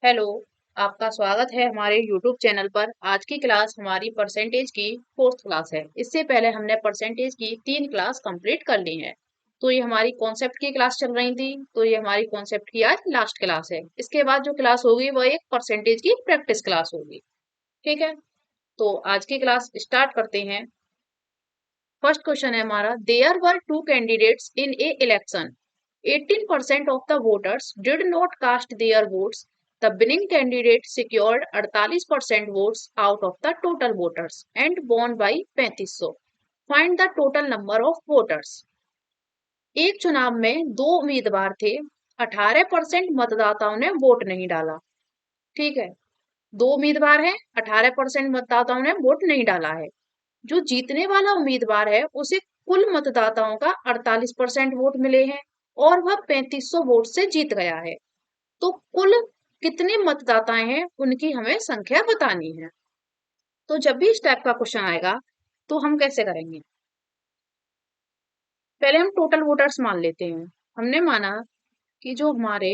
Hello. आपका स्वागत है हमारे YouTube चैनल पर। आज की क्लास हमारी परसेंटेज की फोर्थ क्लास है। इससे पहले हमने परसेंटेज की 3 क्लास कंप्लीट कर ली है। तो ये हमारी कॉन्सेप्ट की क्लास चल रही थी, तो ये हमारी कॉन्सेप्ट की आज लास्ट क्लास है। इसके बाद जो क्लास होगी वह एक परसेंटेज की प्रैक्टिस क्लास होगी। ठीक है, तो आज की क्लास स्टार्ट करते हैं। फर्स्ट क्वेश्चन है हमारा, there were two candidates in a election, 18% of the voters did not cast their votes, the winning candidate secured 48% votes out of the total voters and won by 3500। Find the total number of voters. एक चुनाव में दो उम्मीदवार थे, 18% मतदाताओं ने vote नहीं डाला। ठीक है, दो उम्मीदवार हैं, 18% मतदाताओं ने वोट नहीं डाला है। जो जीतने वाला उम्मीदवार है उसे कुल मतदाताओं का 48% वोट मिले हैं और वह 3500 वोट से जीत गया है। तो कुल कितने मतदाताएं हैं उनकी हमें संख्या बतानी है। तो जब भी इस टाइप का क्वेश्चन आएगा तो हम कैसे करेंगे, पहले हम टोटल वोटर्स मान लेते हैं। हमने माना कि जो हमारे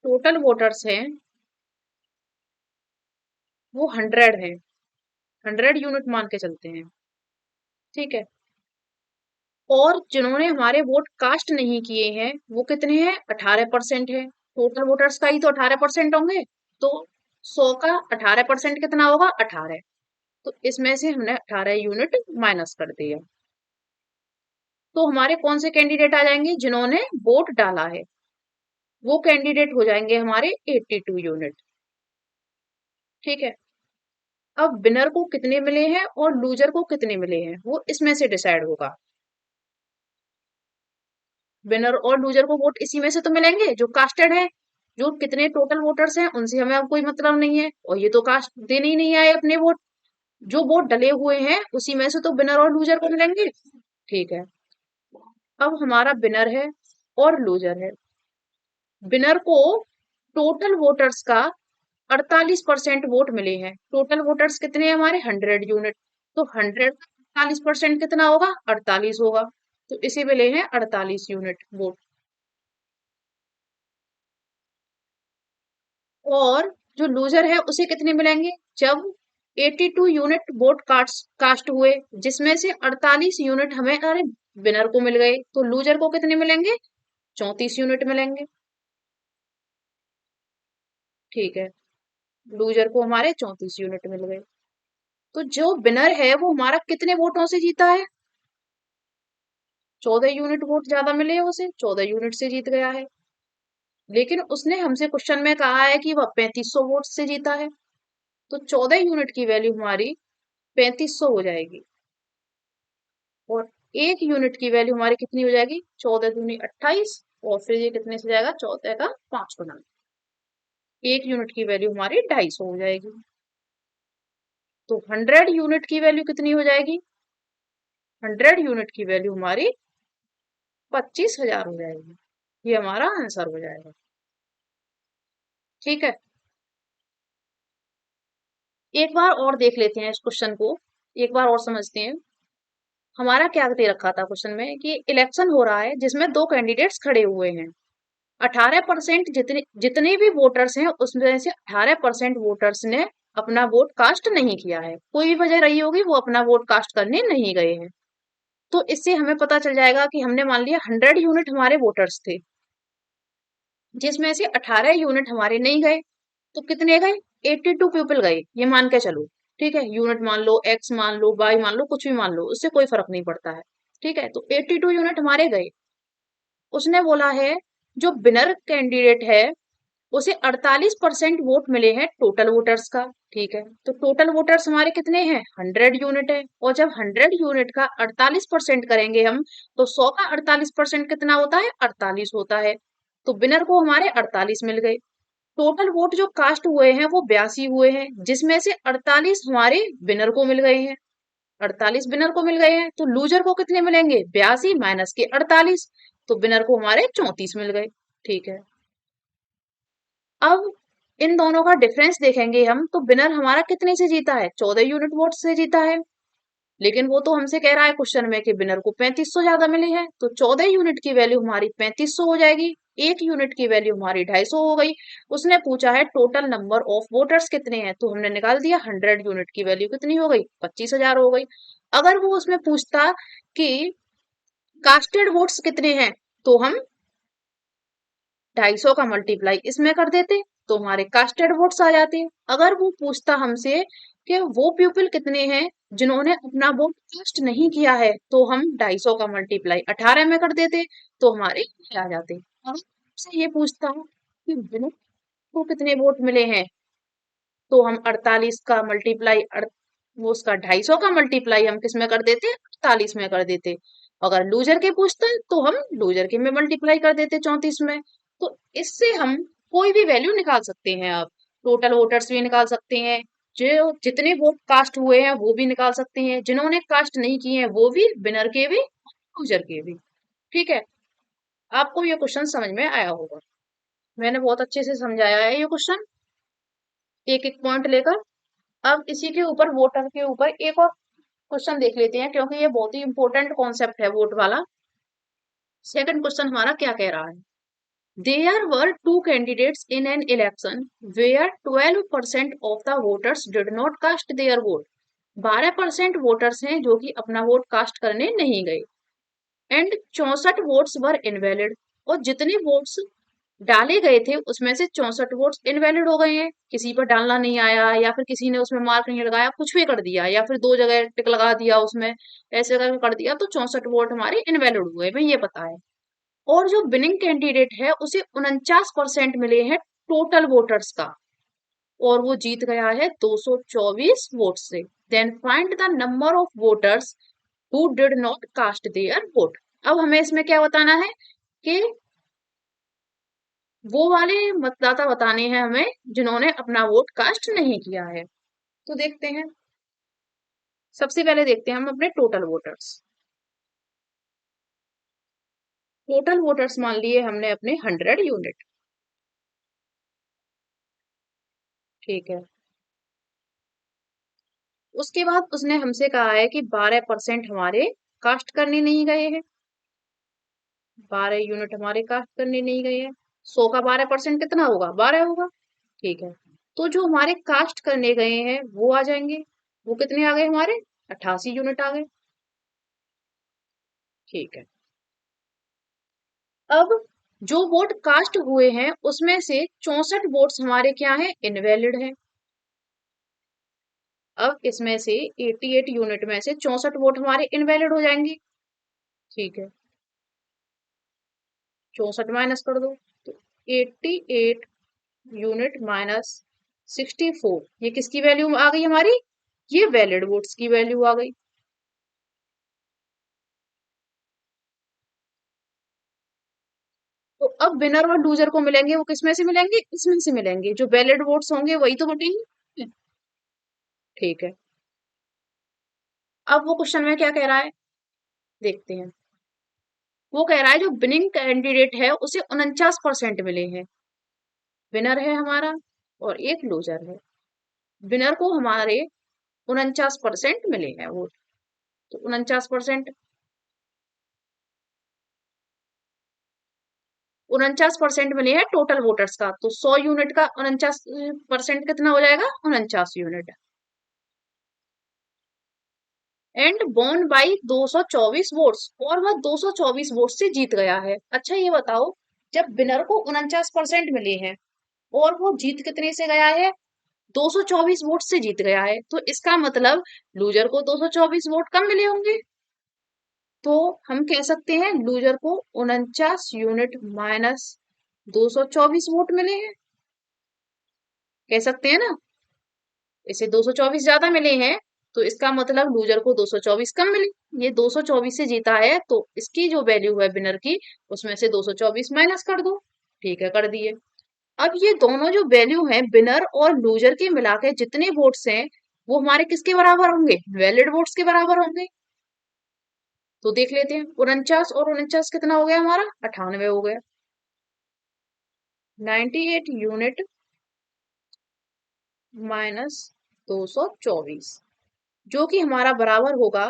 टोटल वोटर्स हैं वो 100 है, 100 यूनिट मान के चलते हैं। ठीक है, और जिन्होंने हमारे वोट कास्ट नहीं किए हैं वो कितने हैं, 18% है। टोटल वोटर्स का ही तो 18% होंगे, तो 100 का 18% कितना होगा, 18। तो इसमें से हमने 18 यूनिट माइनस कर दिया। तो हमारे कौन से कैंडिडेट आ जाएंगे, जिन्होंने वोट डाला है वो कैंडिडेट हो जाएंगे हमारे 82 यूनिट। ठीक है, अब विनर को कितने मिले हैं और लूजर को कितने मिले हैं वो इसमें से डिसाइड होगा। विनर और लूजर को वोट इसी में से तो मिलेंगे जो कास्टेड है। जो कितने टोटल वोटर्स हैं उनसे हमें अब कोई मतलब नहीं है, और ये तो कास्ट देने ही नहीं आए अपने वोट। जो वोट डले हुए हैं उसी में से तो विनर और लूजर को मिलेंगे। ठीक है, अब हमारा विनर है और लूजर है। विनर को टोटल वोटर्स का 48% वोट मिले हैं। टोटल वोटर्स कितने हैं हमारे, 100 यूनिट। तो 100 का 48% कितना होगा, 48 होगा। तो इसे मिले हैं 48 यूनिट वोट। और जो लूजर है उसे कितने मिलेंगे, जब 82 यूनिट वोट कास्ट हुए जिसमें से 48 यूनिट हमें अरे विनर को मिल गए, तो लूजर को कितने मिलेंगे, 34 यूनिट मिलेंगे। ठीक है, लूजर को हमारे 34 यूनिट मिल गए। तो जो विनर है वो हमारा कितने वोटों से जीता है, 14 यूनिट वोट ज्यादा मिले हैं उसे, 14 यूनिट से जीत गया है। लेकिन उसने हमसे क्वेश्चन में कहा है कि वह 3500 वोट से जीता है, तो 14 यूनिट की वैल्यू हमारी 3500 हो जाएगी। और 1 यूनिट की वैल्यू हमारी कितनी हो जाएगी, 14 दूनी 28, और फिर ये कितने से जाएगा, 14 का 5 गुना। 1 यूनिट की वैल्यू हमारी 250 हो जाएगी। तो 100 यूनिट की वैल्यू कितनी हो जाएगी, 100 यूनिट की वैल्यू हमारी 25,000 हो जाएगी। ये हमारा आंसर हो जाएगा। ठीक है, एक बार और देख लेते हैं इस क्वेश्चन को, एक बार और समझते हैं। हमारा क्या दे रखा था क्वेश्चन में कि इलेक्शन हो रहा है जिसमें दो कैंडिडेट्स खड़े हुए हैं। 18% जितने जितने भी वोटर्स हैं उसमें से 18% वोटर्स ने अपना वोट कास्ट नहीं किया है। कोई भी वजह रही होगी वो अपना वोट कास्ट करने नहीं गए हैं। तो इससे हमें पता चल जाएगा कि हमने मान लिया 100 यूनिट हमारे वोटर्स थे जिसमें से 18 यूनिट हमारे नहीं गए। तो कितने गए, 82 पीपल गए, ये मान के चलो। ठीक है, यूनिट मान लो, एक्स मान लो, वाई मान लो, कुछ भी मान लो, उससे कोई फर्क नहीं पड़ता है। ठीक है, तो 82 यूनिट हमारे गए। उसने बोला है जो विनर कैंडिडेट है उसे 48% वोट मिले हैं टोटल वोटर्स का। ठीक है, तो टोटल वोटर्स हमारे कितने हैं, 100 यूनिट है। और जब 100 यूनिट का 48% करेंगे हम, तो 100 का 48% कितना होता है, 48 होता है। तो विनर को हमारे 48 मिल गए। टोटल वोट जो कास्ट हुए हैं वो 82 हुए हैं जिसमें से 48 हमारे विनर को मिल गए हैं। 48 विनर को मिल गए हैं, तो लूजर को कितने मिलेंगे, 82 माइनस के 48। तो विनर को हमारे 34 मिल गए। ठीक है, अब इन दोनों का डिफरेंस देखेंगे हम, तो विनर हमारा कितने से जीता है, 14 यूनिट वोट से जीता है। लेकिन वो तो हमसे कह रहा है क्वेश्चन में कि विनर को 3500 ज्यादा मिले हैं, तो 14 यूनिट की वैल्यू हमारी 3500 हो जाएगी। 1 यूनिट की वैल्यू हमारी 250 हो गई। उसने पूछा है टोटल नंबर ऑफ वोटर्स कितने हैं, तो हमने निकाल दिया 100 यूनिट की वैल्यू कितनी हो गई, 25,000 हो गई। अगर वो उसमें पूछता कि कास्टेड वोट्स कितने हैं, तो हम 250 का मल्टीप्लाई इसमें कर देते तो हमारे कास्टेड वोट्स आ जाते। अगर वो पूछता हमसे कि वो पीपल कितने हैं जिन्होंने अपना वोट कास्ट नहीं किया है, तो हम 250 का मल्टीप्लाई 18 में कर देते तो हमारे ये आ जाते। अगर से ये पूछता कि विनर को कितने वोट मिले हैं, तो हम 48 का मल्टीप्लाई वो उसका 250 का मल्टीप्लाई हम किस में कर देते, 48 में कर देते। अगर लूजर के पूछते हैं तो हम लूजर के में मल्टीप्लाई कर देते 34 में। तो इससे हम कोई भी वैल्यू निकाल सकते हैं। आप टोटल वोटर्स भी निकाल सकते हैं, जो जितने वोट कास्ट हुए हैं वो भी निकाल सकते हैं, जिन्होंने कास्ट नहीं किए हैं वो भी, विनर के भी, लूजर के भी। ठीक है, आपको ये क्वेश्चन समझ में आया होगा। मैंने बहुत अच्छे से समझाया है ये क्वेश्चन, एक एक पॉइंट लेकर। अब इसी के ऊपर, वोटर के ऊपर एक और क्वेश्चन देख लेते हैं, क्योंकि ये बहुत ही इंपॉर्टेंट कॉन्सेप्ट है वोट वाला। सेकंड क्वेश्चन हमारा क्या कह रहा है, there were two candidates in an election where 12% of the voters did not cast their vote. 12% voters हैं जो कि अपना वोट कास्ट करने नहीं गए। एंड 64 वोट्स वर इनवैलिड, और जितने वोट्स डाले गए थे उसमें से 64 वोट्स इनवैलिड हो गए हैं। किसी पर डालना नहीं आया, या फिर किसी ने उसमें मार्क नहीं लगाया, कुछ भी कर दिया, या फिर दो जगह टिक लगा दिया उसमें, ऐसे करके कर दिया, तो 64 वोट हमारे इनवैलिड हुए, हमें ये पता है। और जो विनिंग कैंडिडेट है उसे 49% मिले हैं टोटल वोटर्स का, और वो जीत गया है 224 वोट से। Then find the number of voters who did not cast their vote. अब हमें इसमें क्या बताना है कि वो वाले मतदाता बताने हैं हमें जिन्होंने अपना वोट कास्ट नहीं किया है। तो देखते हैं, सबसे पहले देखते हैं हम अपने टोटल वोटर्स। टोटल वोटर्स मान लिए हमने अपने 100 यूनिट। ठीक है, उसके बाद उसने हमसे कहा है कि 12% हमारे कास्ट करने नहीं गए हैं। 12 यूनिट हमारे कास्ट करने नहीं गए हैं। 100 का 12% कितना होगा, 12 होगा। ठीक है, तो जो हमारे कास्ट करने गए हैं वो आ जाएंगे। वो कितने आ गए हमारे, 88 यूनिट आ गए। ठीक है, अब जो वोट कास्ट हुए हैं उसमें से 64 वोट्स हमारे क्या हैं, इनवैलिड हैं। अब इसमें से 88 यूनिट में से 64 वोट हमारे इनवैलिड हो जाएंगे। ठीक है, 64 माइनस कर दो, तो 88 यूनिट माइनस 64, ये किसकी वैल्यू आ गई हमारी, ये वैलिड वोट्स की वैल्यू आ गई। तो अब विनर और लूजर को मिलेंगे, वो किसमें से मिलेंगे, इसमें से मिलेंगे, जो वैलिड वोट्स होंगे वही तो बटेंगे। ठीक है, अब वो क्वेश्चन में क्या कह रहा है, देखते हैं। वो कह रहा है जो विनिंग कैंडिडेट है उसे 49% मिले हैं। विनर है हमारा और एक लूजर है। विनर को हमारे 49% मिले हैं वोट, तो 49%, 49% मिले हैं टोटल वोटर्स का, तो 100 यूनिट का 49% कितना हो जाएगा, 49 unit. And bone by 224 votes, और वह 224 वोट से जीत गया है। अच्छा ये बताओ, जब विनर को 49% मिले हैं और वो जीत कितने से गया है, 224 वोट से जीत गया है, तो इसका मतलब लूजर को 224 वोट कम मिले होंगे। तो हम कह सकते हैं लूजर को 49 यूनिट माइनस 224 वोट मिले हैं, कह सकते हैं ना। इसे 224 ज्यादा मिले हैं, तो इसका मतलब लूजर को 224 कम मिले। ये 224 से जीता है, तो इसकी जो वैल्यू है विनर की, उसमें से 224 माइनस कर दो। ठीक है, कर दिए। अब ये दोनों जो वैल्यू हैं विनर और लूजर के मिला के जितने वोट्स हैं, वो हमारे किसके बराबर होंगे, वैलिड वोट्स के बराबर होंगे। तो देख लेते हैं, 49 और 49 कितना हो गया हमारा, 98 हो गया। 98 यूनिट माइनस 224, जो कि हमारा बराबर होगा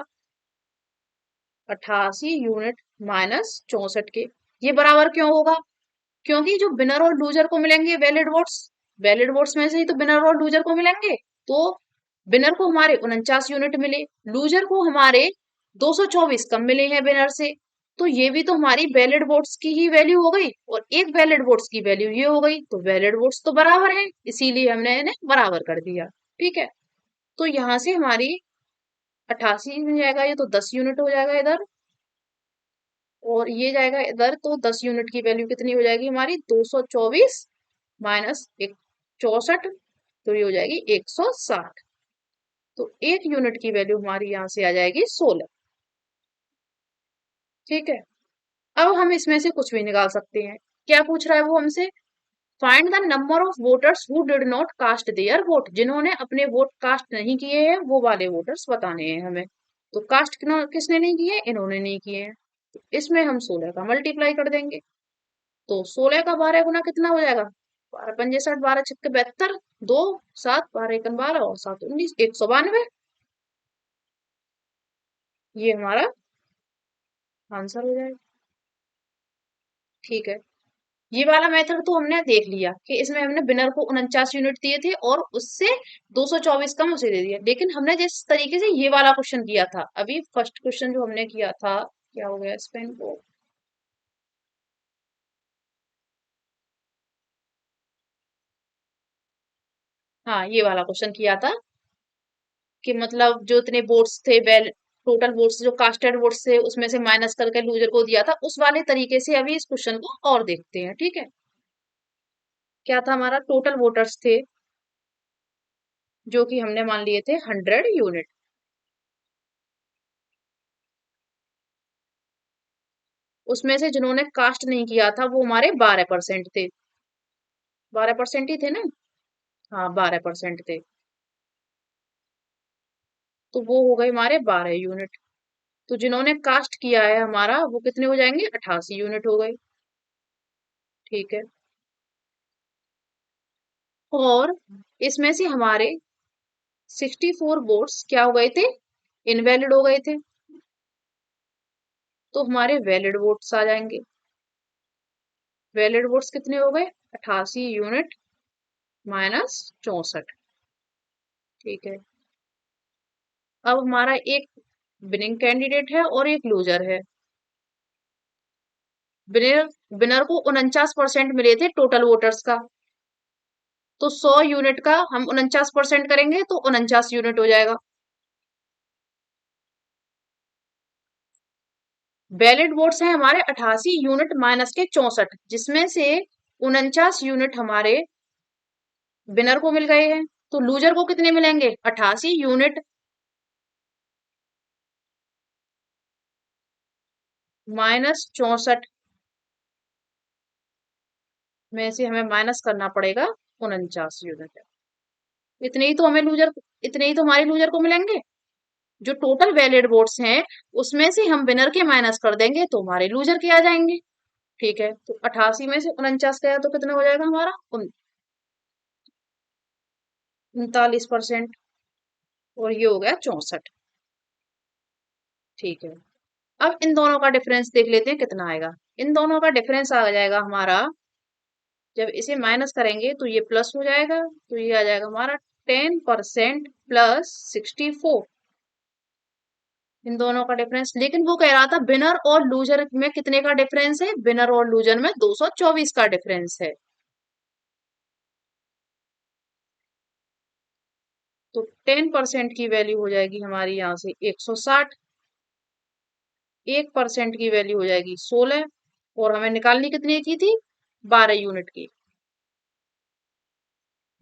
88 यूनिट माइनस 64 के। ये बराबर क्यों होगा, क्योंकि जो विनर और लूजर को मिलेंगे वैलिड वोट्स में से ही तो विनर और लूजर को मिलेंगे। तो विनर को हमारे 49 यूनिट मिले, लूजर को हमारे 224 कम मिले हैं विनर से। तो ये भी तो हमारी वैलिड वोट्स की ही वैल्यू हो गई और एक वैलिड वोट्स की वैल्यू ये हो गई, तो वैलिड वोट्स तो बराबर हैं, इसीलिए हमने इन्हें बराबर कर दिया। ठीक है, तो यहाँ से हमारी 88 में जाएगा, ये तो 10 यूनिट हो जाएगा इधर, और ये जाएगा इधर, तो 10 यूनिट की वैल्यू कितनी हो जाएगी हमारी, 224 माइनस एक 64, तो ये हो जाएगी 160। तो एक यूनिट की वैल्यू हमारी यहाँ से आ जाएगी 16। ठीक है, अब हम इसमें से कुछ भी निकाल सकते हैं। क्या पूछ रहा है वो हमसे, find the number of voters who did not cast their vote, जिन्होंने अपने वोट कास्ट नहीं किए हैं वो वाले वोटर्स बताने हैं हमें। तो कास्ट किसने नहीं किए, इन्होंने नहीं किए हैं। तो इसमें हम 16 का मल्टीप्लाई कर देंगे, तो 16 का 12 गुना कितना हो जाएगा, 12 पंजे 60, 12 छक्के 72, 2 7, 12 एकम 12 और 7 19, 192। ये हमारा आंसर हो जाएगा। ठीक है, ये वाला मेथड तो हमने देख लिया कि इसमें हमने विनर को 49 यूनिट दिए थे और उससे 224 कम उसे दे दिया। लेकिन हमने जिस तरीके से ये वाला क्वेश्चन किया था, अभी फर्स्ट क्वेश्चन जो हमने किया था, क्या हो गया इस पेन को, हाँ ये वाला क्वेश्चन किया था कि मतलब जो इतने वोट्स थे, वेल टोटल वोट्स जो कास्टेड वोट्स थे उसमें से माइनस करके लूजर को दिया था, उस वाले तरीके से अभी इस क्वेश्चन को और देखते हैं। ठीक है, क्या था हमारा, टोटल वोटर्स थे जो कि हमने मान लिए थे 100 यूनिट, उसमें से जिन्होंने कास्ट नहीं किया था वो हमारे 12% थे, 12% ही थे ना, हाँ 12% थे, तो वो हो गए हमारे 12 यूनिट। तो जिन्होंने कास्ट किया है हमारा वो कितने हो जाएंगे, 88 यूनिट हो गए। ठीक है, और इसमें से हमारे 64 वोट्स क्या हो गए थे, इनवैलिड हो गए थे, तो हमारे वैलिड वोट्स आ जाएंगे। वैलिड वोट्स कितने हो गए, 88 यूनिट माइनस 64। ठीक है, अब हमारा एक विनिंग कैंडिडेट है और एक लूजर है। विनर विनर को 49% मिले थे टोटल वोटर्स का, तो 100 यूनिट का हम 49% करेंगे तो 49 यूनिट हो जाएगा। वैलिड वोट्स हैं हमारे 88 यूनिट माइनस के 64, जिसमें से 49 यूनिट हमारे विनर को मिल गए हैं, तो लूजर को कितने मिलेंगे, 88 यूनिट माइनस 64 में से हमें माइनस करना पड़ेगा 49 यूनिट। इतने ही तो हमें लूजर इतने ही तो हमारे लूजर को मिलेंगे। जो टोटल वैलिड वोट्स हैं उसमें से हम विनर के माइनस कर देंगे तो हमारे लूजर के आ जाएंगे। ठीक है, तो 88 में से 49 गया तो कितना हो जाएगा हमारा, 39%, और ये हो गया 64। ठीक है, अब इन दोनों का डिफरेंस देख लेते हैं कितना आएगा। इन दोनों का डिफरेंस आ जाएगा हमारा, जब इसे माइनस करेंगे तो ये प्लस हो जाएगा, तो ये आ जाएगा हमारा 10% प्लस 64। इन दोनों का डिफरेंस, लेकिन वो कह रहा था विनर और लूजर में कितने का डिफरेंस है, विनर और लूजर में 224 का डिफरेंस है। तो 10% की वैल्यू हो जाएगी हमारी यहाँ से 160, 1% की वैल्यू हो जाएगी 16, और हमें निकालनी कितनी की थी, 12 यूनिट की,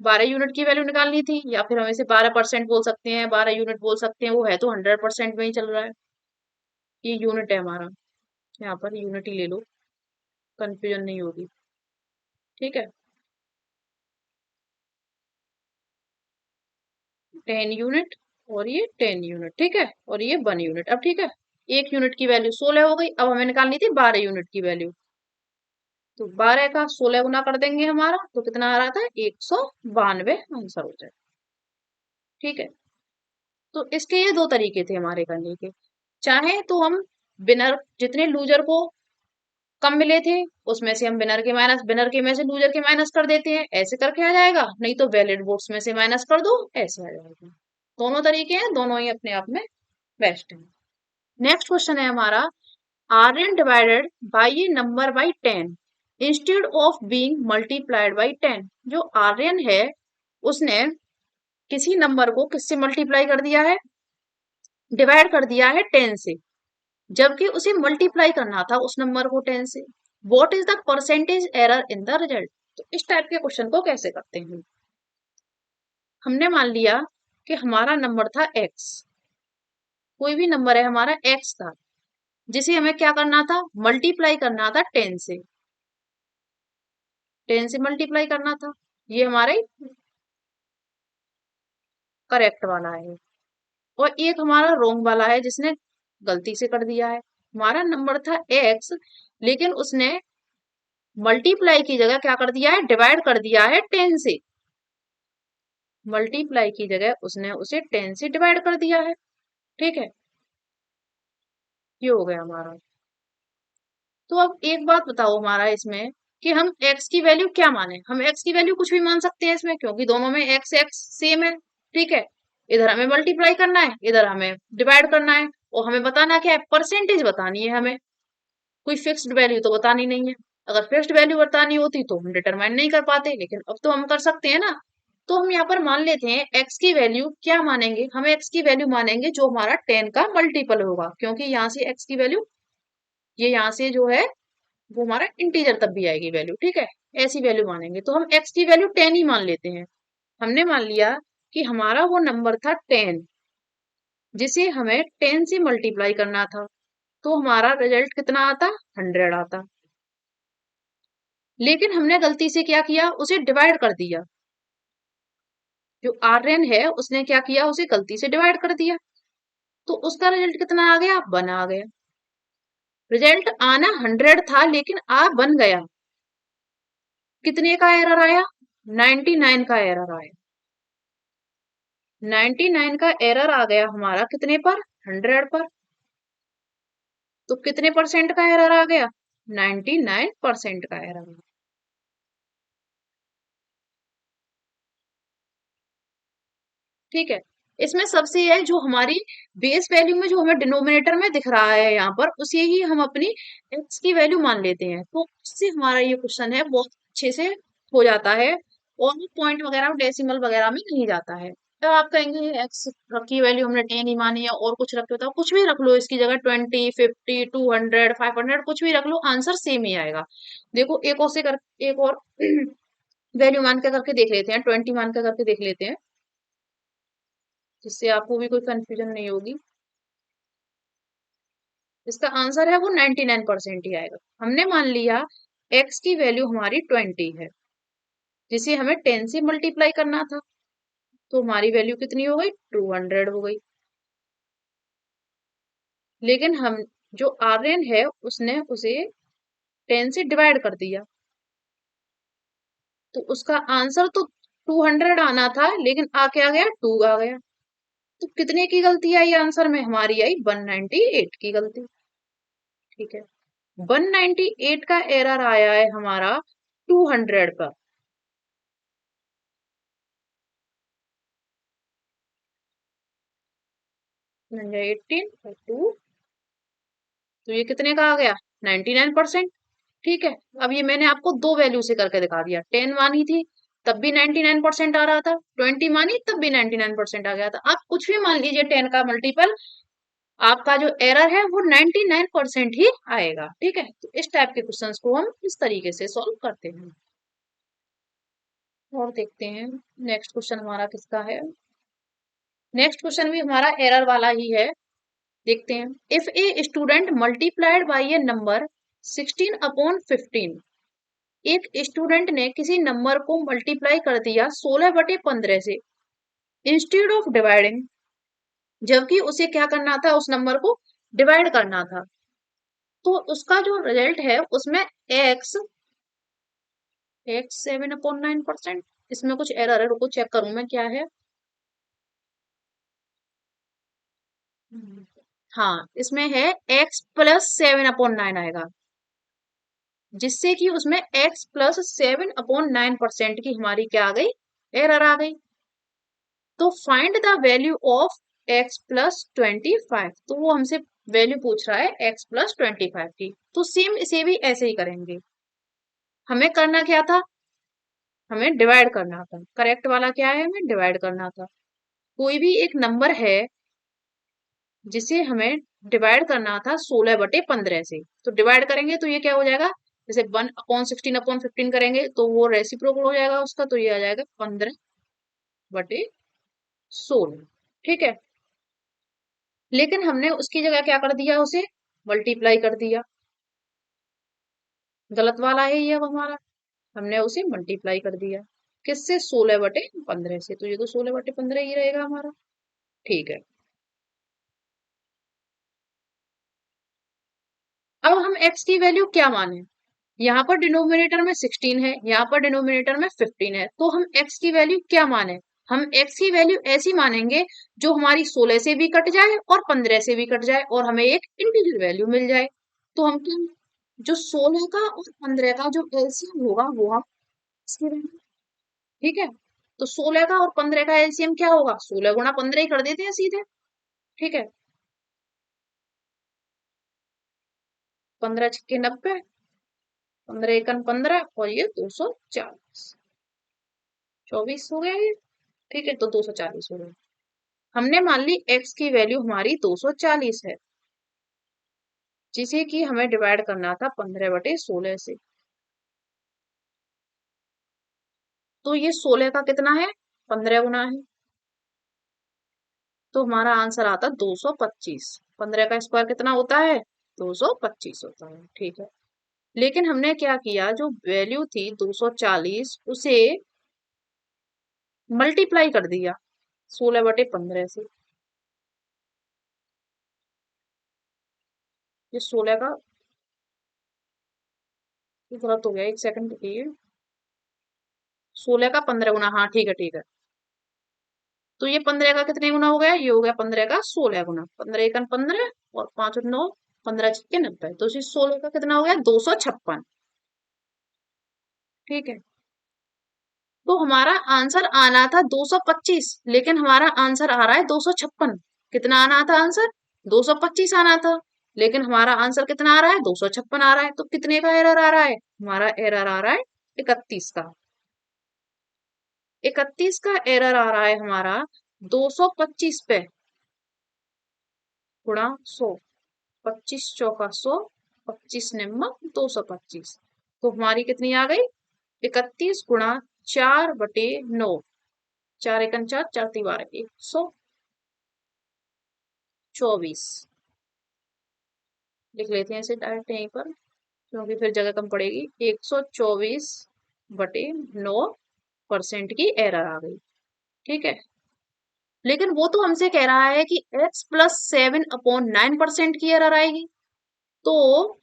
12 यूनिट की वैल्यू निकालनी थी, या फिर हम इसे 12% बोल सकते हैं, 12 यूनिट बोल सकते हैं, वो है तो 100% में ही चल रहा है। ये यूनिट है हमारा, यहाँ पर यूनिट ही ले लो, कंफ्यूजन नहीं होगी। ठीक है, 10 यूनिट, और ये 10 यूनिट, ठीक है, और ये 1 यूनिट। अब ठीक है, एक यूनिट की वैल्यू 16 हो गई, अब हमें निकालनी थी 12 यूनिट की वैल्यू, तो 12 का 16 गुना कर देंगे हमारा, तो कितना आ रहा था, 192 आंसर हो जाए। ठीक है, तो इसके ये दो तरीके थे हमारे करने के। चाहे तो हम विनर जितने लूजर को कम मिले थे, उसमें से हम विनर के में से लूजर के माइनस कर देते हैं, ऐसे करके आ जाएगा। नहीं तो वैलिड वोट्स में से माइनस कर दो, ऐसे आ जाएगा। दोनों तरीके हैं, दोनों ही अपने आप में बेस्ट है। नेक्स्ट क्वेश्चन है हमारा, Rn divided by a number by 10 instead of being multiplied by 10। जो Rn है उसने किसी नंबर को किससे मल्टीप्लाई कर दिया है, डिवाइड कर दिया है 10 से, जबकि उसे मल्टीप्लाई करना था उस नंबर को 10 से। What is the percentage error in the result. तो इस टाइप के क्वेश्चन को कैसे करते हैं। हमने मान लिया कि हमारा नंबर था x, कोई भी नंबर है हमारा x था, जिसे हमें क्या करना था, मल्टीप्लाई करना था 10 से, 10 से मल्टीप्लाई करना था। ये हमारे करेक्ट वाला है, और एक हमारा रोंग वाला है जिसने गलती से कर दिया है। हमारा नंबर था x, लेकिन उसने मल्टीप्लाई की जगह क्या कर दिया है, डिवाइड कर दिया है 10 से। मल्टीप्लाई की जगह उसने उसे 10 से डिवाइड कर दिया है। ठीक है, ये हो गया हमारा। तो अब एक बात बताओ हमारा इसमें कि हम x की वैल्यू क्या माने। हम x की वैल्यू कुछ भी मान सकते हैं इसमें, क्योंकि दोनों में x x सेम है। ठीक है, इधर हमें मल्टीप्लाई करना है, इधर हमें डिवाइड करना है, और हमें बताना क्या है, परसेंटेज बतानी है हमें। कोई फिक्स्ड वैल्यू तो बतानी नहीं है। अगर फिक्स्ड वैल्यू बतानी होती तो हम डिटरमाइन नहीं कर पाते, लेकिन अब तो हम कर सकते हैं ना। तो हम यहाँ पर मान लेते हैं x की वैल्यू क्या मानेंगे, हम x की वैल्यू मानेंगे जो हमारा 10 का मल्टीपल होगा, क्योंकि यहाँ से x की वैल्यू, ये यहाँ से जो है वो हमारा इंटीजर तब भी आएगी वैल्यू। ठीक है, ऐसी वैल्यू मानेंगे, तो हम x की वैल्यू 10 ही मान लेते हैं। हमने मान लिया कि हमारा वो नंबर था 10, जिसे हमें 10 से मल्टीप्लाई करना था, तो हमारा रिजल्ट कितना आता, 100 आता। लेकिन हमने गलती से क्या किया, उसे डिवाइड कर दिया। जो आर्यन है उसने क्या किया, उसे गलती से डिवाइड कर दिया, तो उसका रिजल्ट कितना आ गया, 1 आ गया। रिजल्ट आना 100 था, लेकिन आ 1 गया। कितने का एरर आया, 99 का एरर आया। 99 का एरर आ गया हमारा कितने पर, 100 पर। तो कितने परसेंट का एरर आ गया, 99% का एरर। ठीक है, इसमें सबसे है जो हमारी बेस वैल्यू में, जो हमें डिनोमिनेटर में दिख रहा है यहाँ पर, उसे ही हम अपनी एक्स की वैल्यू मान लेते हैं, तो उससे हमारा ये क्वेश्चन है बहुत अच्छे से हो जाता है, और वो पॉइंट वगैरह डेसिमल वगैरह में नहीं जाता है। तो आप कहेंगे एक्स की वैल्यू हमने 10 ही मानी है और कुछ रख दो, कुछ भी रख लो इसकी जगह, 20 50 200 500 कुछ भी रख लो, आंसर सेम ही आएगा। देखो एक और से कर, एक और वैल्यू मान के करके देख लेते हैं, 20 मान के करके देख लेते हैं, जिससे आपको भी कोई कंफ्यूजन नहीं होगी। इसका आंसर है वो 99% ही आएगा। हमने मान लिया x की वैल्यू हमारी 20 है, जिसे हमें 10 से मल्टीप्लाई करना था, तो हमारी वैल्यू कितनी हो गई, 200 हो गई। लेकिन हम, जो आर्यन है उसने उसे 10 से डिवाइड कर दिया, तो उसका आंसर तो 200 आना था, लेकिन आ क्या गया, 2 आ गया। तो कितने की गलती आई आंसर में, हमारी आई 198 की गलती। ठीक है, 198 का एरर आया है हमारा 200 पर। 18 और 2, तो ये कितने का आ गया, 99%। ठीक है, अब ये मैंने आपको दो वैल्यू से करके दिखा दिया, 10 मानी थी तब भी 99% आ रहा था, 20 मानी तब भी 99% आ गया था। आप कुछ भी मान लीजिए 10 का मल्टीपल, आपका जो एरर है वो 99% ही आएगा। ठीक है, तो इस टाइप के क्वेश्चंस को हम इस तरीके से सॉल्व करते हैं। और देखते हैं नेक्स्ट क्वेश्चन हमारा किसका है। नेक्स्ट क्वेश्चन भी हमारा एरर वाला ही है, देखते हैं। If a student multiplied by A number 16/15, एक स्टूडेंट ने किसी नंबर को मल्टीप्लाई कर दिया 16/15 से, इंस्टेड ऑफ डिवाइडिंग, जबकि उसे क्या करना था, उस नंबर को डिवाइड करना था। तो उसका जो रिजल्ट है उसमें एक्स एक्स 7/9%। इसमें कुछ एरर है, रुको चेक करूं मैं क्या है। हाँ, इसमें है x +7/9 आएगा। जिससे कि उसमें x+7/9% की हमारी क्या आ गई, एरर आ गई। तो find the value of x+25, तो वो हमसे वैल्यू पूछ रहा है x+25 की। तो सेम इसे भी ऐसे ही करेंगे। हमें करना क्या था, हमें डिवाइड करना था। करेक्ट वाला क्या है, हमें डिवाइड करना था। कोई भी एक नंबर है जिसे हमें डिवाइड करना था 16/15 से, तो डिवाइड करेंगे तो ये क्या हो जाएगा, जैसे 1/16/15 करेंगे तो वो रेसिप्रोकल हो जाएगा उसका, तो ये आ जाएगा 15/16। ठीक है, लेकिन हमने उसकी जगह क्या कर दिया, उसे मल्टीप्लाई कर दिया। गलत वाला है ये अब हमारा, हमने उसे मल्टीप्लाई कर दिया किससे, 16/15 से, तो ये तो 16/15 ही रहेगा हमारा। ठीक है, अब हम x की वैल्यू क्या माने, यहाँ पर डिनोमिनेटर में 16 है, यहाँ पर डिनोमिनेटर में 15 है, तो हम x की वैल्यू क्या माने, हम x की वैल्यू ऐसी मानेंगे जो हमारी 16 से भी कट जाए और 15 से भी कट जाए और हमें एक इंटीजर वैल्यू मिल जाए। तो हम क्या, जो 16 का और 15 का जो एलसीएम होगा वो हम इसकी वैल्यू, ठीक है। तो 16 का और 15 का एलसीएम क्या होगा, 16 × 15 ही कर देते हैं सीधे। ठीक है, 15×6 = 90, 15×1 = 15 और ये 240, 24 हो गया ये। ठीक है, तो 240 हो गया। हमने मान ली x की वैल्यू हमारी 240 है, जिसे कि हमें डिवाइड करना था 15/16 से। तो ये 16 का कितना है, 15 गुना है, तो हमारा आंसर आता है 225। 15 का स्क्वायर कितना होता है, 225 होता है। ठीक है, लेकिन हमने क्या किया, जो वैल्यू थी 240 उसे मल्टीप्लाई कर दिया 16/15 से। ये 16 का, ये गलत हो गया, एक सेकंड रुकिए। 16 का 15 गुना, हाँ ठीक है ठीक है। तो ये 15 का कितने गुना हो गया, ये हो गया 15 का 16 गुना, 15×1 = 15 और 5×9 = 15×6 = 90, तो इसी 16 का कितना हो गया, 256। ठीक है, तो हमारा आंसर आना था 225, लेकिन हमारा आंसर आ रहा है 256। कितना आना था आंसर, 225 आना था, लेकिन हमारा आंसर कितना आ रहा है, 256 आ रहा है। तो कितने का एरर आ रहा है, हमारा एरर आ रहा है 31 का। 31 का एरर आ रहा है हमारा 225 पे गुणा 100, 25×4 = 100, 25×9 = 225। तो हमारी कितनी आ गई, 31 गुणा 4/9, 4×1 = 4, 4×3 = 124। लिख लेते हैं इसे डायरेक्ट यहीं पर, क्योंकि फिर जगह कम पड़ेगी। 124/9% की एरर आ गई। ठीक है, लेकिन वो तो हमसे कह रहा है कि x+7/9% की एरर आएगी। तो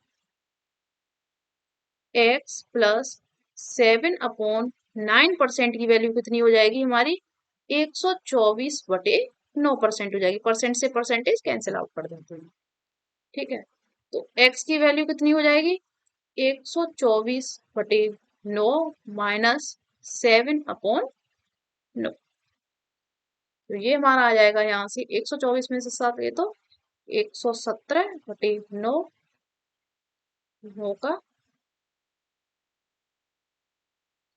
x+7/9% की वैल्यू कितनी हो जाएगी हमारी, 124/9% हो जाएगी। परसेंट से परसेंटेज कैंसिल आउट कर देते हैं। ठीक है, तो x की वैल्यू कितनी हो जाएगी, 124/9 माइनस 7/9। तो ये हमारा आ जाएगा यहाँ से 124 में से 7 गए तो 117/9, 9 का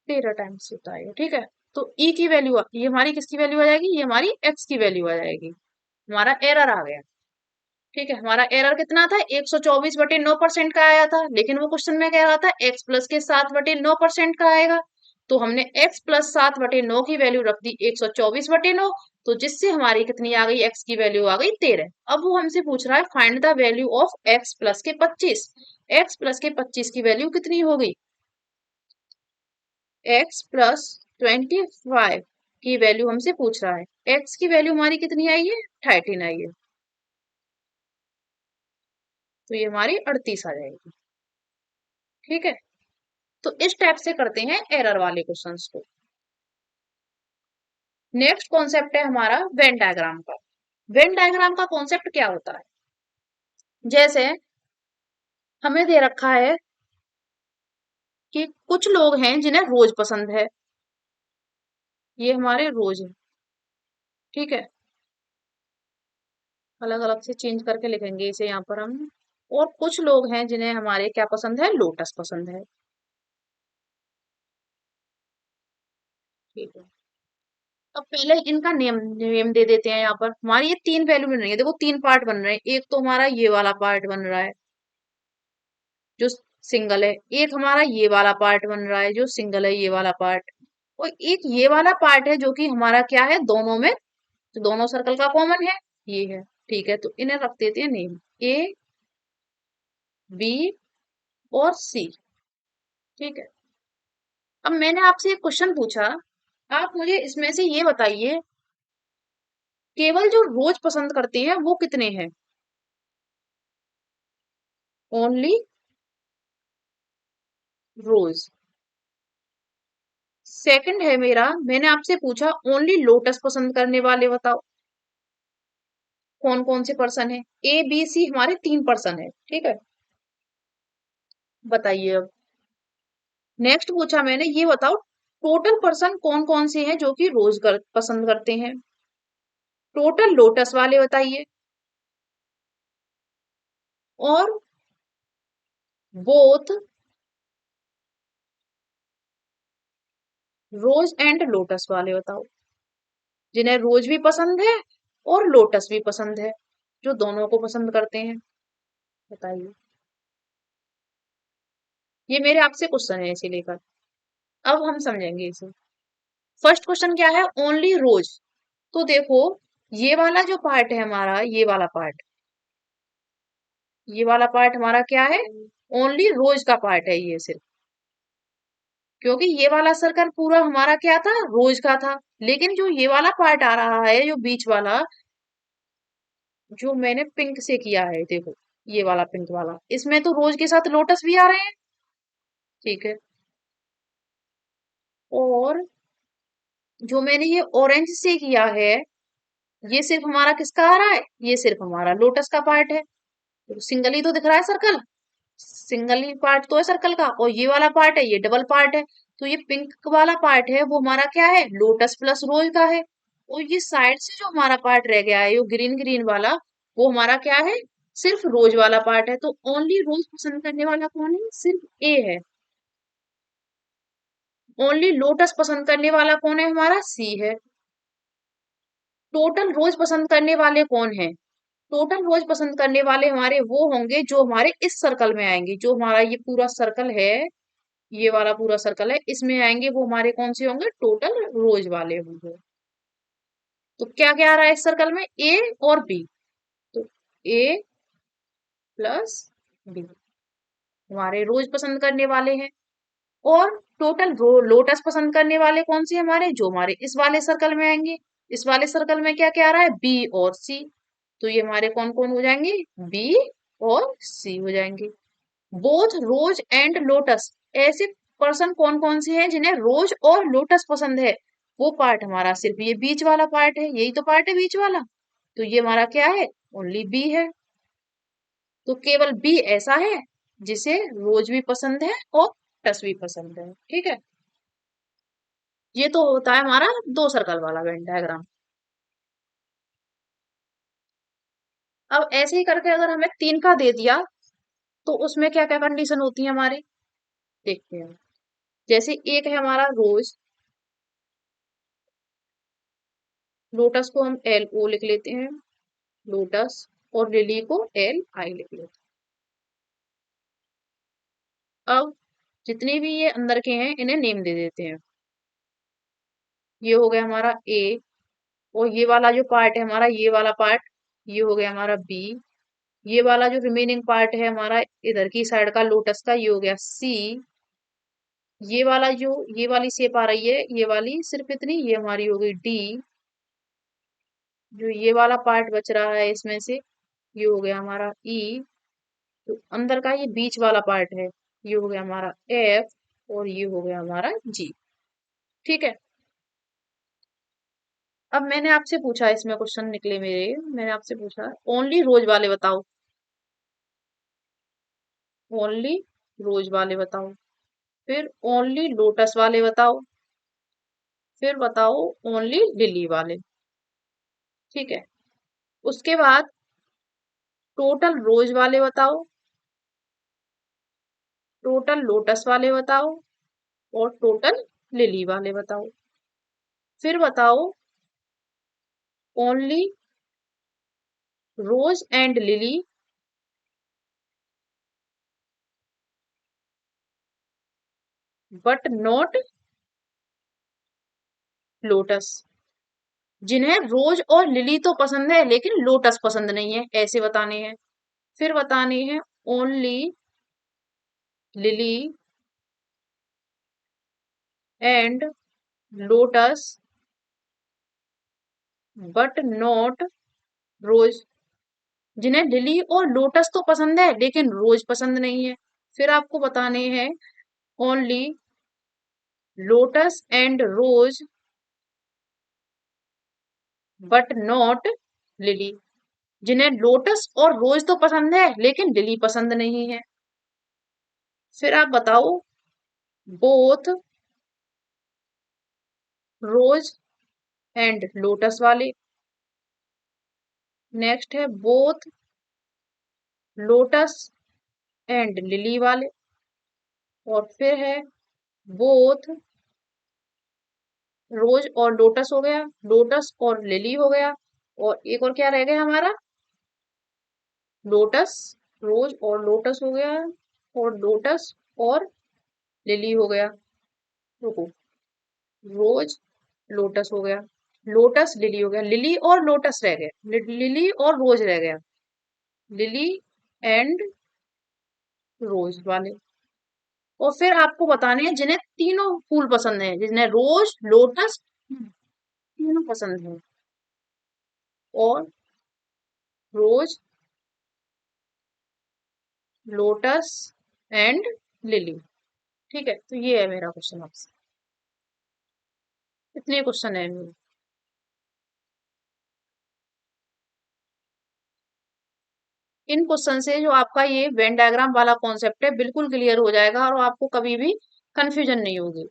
13 टाइम्स होता है। ठीक है, तो ई की वैल्यू, ये हमारी किसकी वैल्यू आ जाएगी, ये हमारी एक्स की वैल्यू आ जाएगी। हमारा एरर आ गया। ठीक है, हमारा एरर कितना था, 124/9% का आया था, लेकिन वो क्वेश्चन में कह रहा था x प्लस के 7/9% का आएगा। तो हमने x प्लस 7/9 की वैल्यू रख दी 124/9, तो जिससे हमारी कितनी आ गई, x की वैल्यू आ गई 13। अब वो हमसे पूछ रहा है find the value of x plus के 25। x प्लस के 25 की वैल्यू कितनी हो गई, x+25 की वैल्यू हमसे पूछ रहा है। x की वैल्यू हमारी कितनी आई है, 13 आई है, तो ये हमारी 38 आ जाएगी। ठीक है, तो इस टाइप से करते हैं एरर वाले क्वेश्चंस को। नेक्स्ट कॉन्सेप्ट है हमारा वेन डायग्राम का। वेन डायग्राम का कॉन्सेप्ट क्या होता है, जैसे हमें दे रखा है कि कुछ लोग हैं जिन्हें रोज पसंद है, ये हमारे रोज है, ठीक है। अलग अलग से चेंज करके लिखेंगे इसे यहाँ पर हम। और कुछ लोग हैं जिन्हें हमारे क्या पसंद है, लोटस पसंद है, ठीक है। अब पहले इनका नेम नेम दे देते हैं। यहाँ पर हमारी ये तीन वैल्यू बन रही है, देखो तीन पार्ट बन रहे हैं। एक तो हमारा ये वाला पार्ट बन रहा है जो सिंगल है, एक हमारा ये वाला पार्ट बन रहा है जो सिंगल है, ये वाला पार्ट। और एक ये वाला पार्ट है जो कि हमारा क्या है, दोनों में, तो दोनों सर्कल का कॉमन है, ये है, ठीक है। तो इन्हें रख देते हैं नेम, ए, बी और सी, ठीक है। अब मैंने आपसे एक क्वेश्चन पूछा, आप मुझे इसमें से ये बताइए, केवल जो रोज पसंद करते हैं वो कितने हैं? ओनली रोज। सेकंड है मेरा, मैंने आपसे पूछा ओनली लोटस पसंद करने वाले बताओ, कौन कौन से पर्सन है? ए बी सी हमारे तीन पर्सन है, ठीक है। बताइए अब। नेक्स्ट पूछा मैंने, ये बताओ टोटल पर्सन कौन कौन से हैं जो कि पसंद करते हैं? टोटल लोटस वाले बताइए, और बोथ रोज एंड लोटस वाले बताओ, जिन्हें रोज भी पसंद है और लोटस भी पसंद है, जो दोनों को पसंद करते हैं, बताइए। ये मेरे आपसे क्वेश्चन है इसे लेकर, अब हम समझेंगे इसे। फर्स्ट क्वेश्चन क्या है, ओनली रोज। तो देखो, ये वाला जो पार्ट है हमारा, ये वाला पार्ट हमारा क्या है, ओनली रोज का पार्ट है ये सिर्फ, क्योंकि ये वाला सर्कल पूरा हमारा क्या था, रोज का था। लेकिन जो ये वाला पार्ट आ रहा है, जो बीच वाला, जो मैंने पिंक से किया है, देखो ये वाला पिंक वाला, इसमें तो रोज के साथ लोटस भी आ रहे हैं, ठीक है। और जो मैंने ये ऑरेंज से किया है, ये सिर्फ हमारा किसका आ रहा है, ये सिर्फ हमारा लोटस का पार्ट है। तो सिंगल ही तो दिख रहा है सर्कल, सिंगल ही पार्ट तो है सर्कल का, और ये वाला पार्ट है, ये डबल पार्ट है। तो ये पिंक वाला पार्ट है वो हमारा क्या है, लोटस प्लस रोज का है। और ये साइड से जो हमारा पार्ट रह गया है, ये ग्रीन ग्रीन वाला, वो हमारा क्या है, सिर्फ रोज वाला पार्ट है। तो ओनली रोज पसंद करने वाला कौन है, सिर्फ ए है। ओनली लोटस पसंद करने वाला कौन है, हमारा सी है। टोटल रोज पसंद करने वाले कौन है, टोटल रोज पसंद करने वाले हमारे वो होंगे जो हमारे इस सर्कल में आएंगे, जो हमारा ये पूरा सर्कल है, ये वाला पूरा सर्कल है, इसमें आएंगे वो हमारे कौन से होंगे, टोटल रोज वाले होंगे। तो क्या क्या आ रहा है इस सर्कल में, ए और बी, तो ए प्लस बी हमारे रोज पसंद करने वाले हैं। और टोटल लोटस पसंद करने वाले कौन से हमारे, जो हमारे इस वाले सर्कल में आएंगे। इस वाले सर्कल में क्या क्या आ रहा है, बी और सी, तो ये हमारे कौन कौन हो जाएंगे, बी और सी हो जाएंगे। बोथ रोज एंड लोटस, ऐसे पर्सन कौन कौन से हैं जिन्हें रोज और लोटस पसंद है, वो पार्ट हमारा सिर्फ ये बीच वाला पार्ट है, यही तो पार्ट है बीच वाला। तो ये हमारा क्या है, ओनली बी है। तो केवल बी ऐसा है जिसे रोज भी पसंद है और टस भी पसंद है, ठीक है। ये तो होता है हमारा दो सर्कल वाला वेन डायग्राम। अब ऐसे ही करके अगर हमें तीन का दे दिया, तो उसमें क्या क्या कंडीशन होती है हमारी, देखते हैं। जैसे एक है हमारा रोज, लोटस को हम एल ओ लिख लेते हैं, लोटस, और लिली को एल आई लिख लेते हैं। अब जितने भी ये अंदर के हैं इन्हें नेम दे देते हैं। ये हो गया हमारा ए, और ये वाला जो पार्ट है हमारा, ये वाला पार्ट, ये हो गया हमारा बी। ये वाला जो रिमेनिंग पार्ट है हमारा इधर की साइड का लोटस का, ये हो गया सी। ये वाला जो ये वाली शेप आ रही है, ये वाली सिर्फ इतनी, ये हमारी हो गई डी। जो ये वाला पार्ट बच रहा है इसमें से, ये हो गया हमारा ई। तो अंदर का ये बीच वाला पार्ट है, ये हो गया हमारा एफ, और ये हो गया हमारा जी, ठीक है। अब मैंने आपसे पूछा, इसमें क्वेश्चन निकले मेरे, मैंने आपसे पूछा ओनली रोज वाले बताओ, ओनली रोज वाले बताओ। फिर ओनली लोटस वाले बताओ, फिर बताओ ओनली लिली वाले। ठीक है, उसके बाद टोटल रोज वाले बताओ, टोटल लोटस वाले बताओ, और टोटल लिली वाले बताओ। फिर बताओ only rose and lily but not lotus, जिन्हें रोज और लिली तो पसंद है लेकिन लोटस पसंद नहीं है, ऐसे बताने हैं। फिर बताने हैं only lily and lotus but not rose, जिन्हें लिली और लोटस तो पसंद है लेकिन रोज पसंद नहीं है। फिर आपको बताने हैं only lotus and rose but not lily, जिन्हें लोटस और रोज तो पसंद है लेकिन लिली पसंद नहीं है। फिर आप बताओ बोथ रोज एंड लोटस वाले। नेक्स्ट है बोथ लोटस एंड लिली वाले। और फिर है बोथ रोज और लोटस हो गया, लोटस और लिली हो गया, और एक और क्या रह गया हमारा, लोटस, रोज और लोटस हो गया, और लोटस और लिली हो गया। रुको, रोज लोटस हो गया, लोटस लिली हो गया, लिली और लोटस रह गए, लिली और रोज रह गया, लिली एंड रोज वाले। और फिर आपको बताने हैं जिन्हें तीनों फूल पसंद है, जिन्हें रोज लोटस तीनों पसंद है, और रोज लोटस एंड लिली। ठीक है, तो ये है मेरा क्वेश्चन आपसे, इतने क्वेश्चन है मेरे। इन क्वेश्चन से जो आपका ये वेन डायग्राम वाला कॉन्सेप्ट है बिल्कुल क्लियर हो जाएगा और आपको कभी भी कंफ्यूजन नहीं होगी।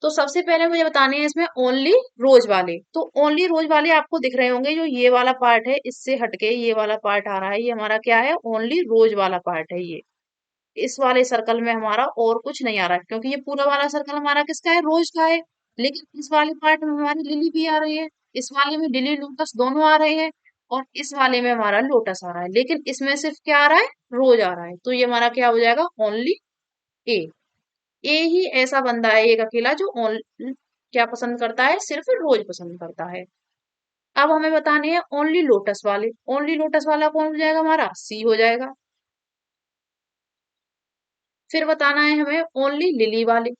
तो सबसे पहले मुझे बताने हैं इसमें ओनली रोज वाले। तो ओनली रोज वाले आपको दिख रहे होंगे, जो ये वाला पार्ट है इससे हटके ये वाला पार्ट आ रहा है, ये हमारा क्या है, ओनली रोज वाला पार्ट है ये। इस वाले सर्कल में हमारा और कुछ नहीं आ रहा है, क्योंकि ये पूरा वाला सर्कल हमारा किसका है, रोज का है। लेकिन इस वाले पार्ट में हमारी लिली भी आ रही है, इस वाले में लिली लोटस दोनों आ रहे हैं, और इस वाले में हमारा लोटस आ रहा है, लेकिन इसमें सिर्फ क्या आ रहा है, रोज आ रहा है। तो ये हमारा क्या हो जाएगा, ओनली ए। ए ही ऐसा बंदा है एक अकेला जो क्या पसंद करता है, सिर्फ रोज पसंद करता है। अब हमें बताने हैं ओनली लोटस वाले। ओनली लोटस वाला कौन हो जाएगा, हमारा सी हो जाएगा। फिर बताना है हमें ओनली लिली वाले।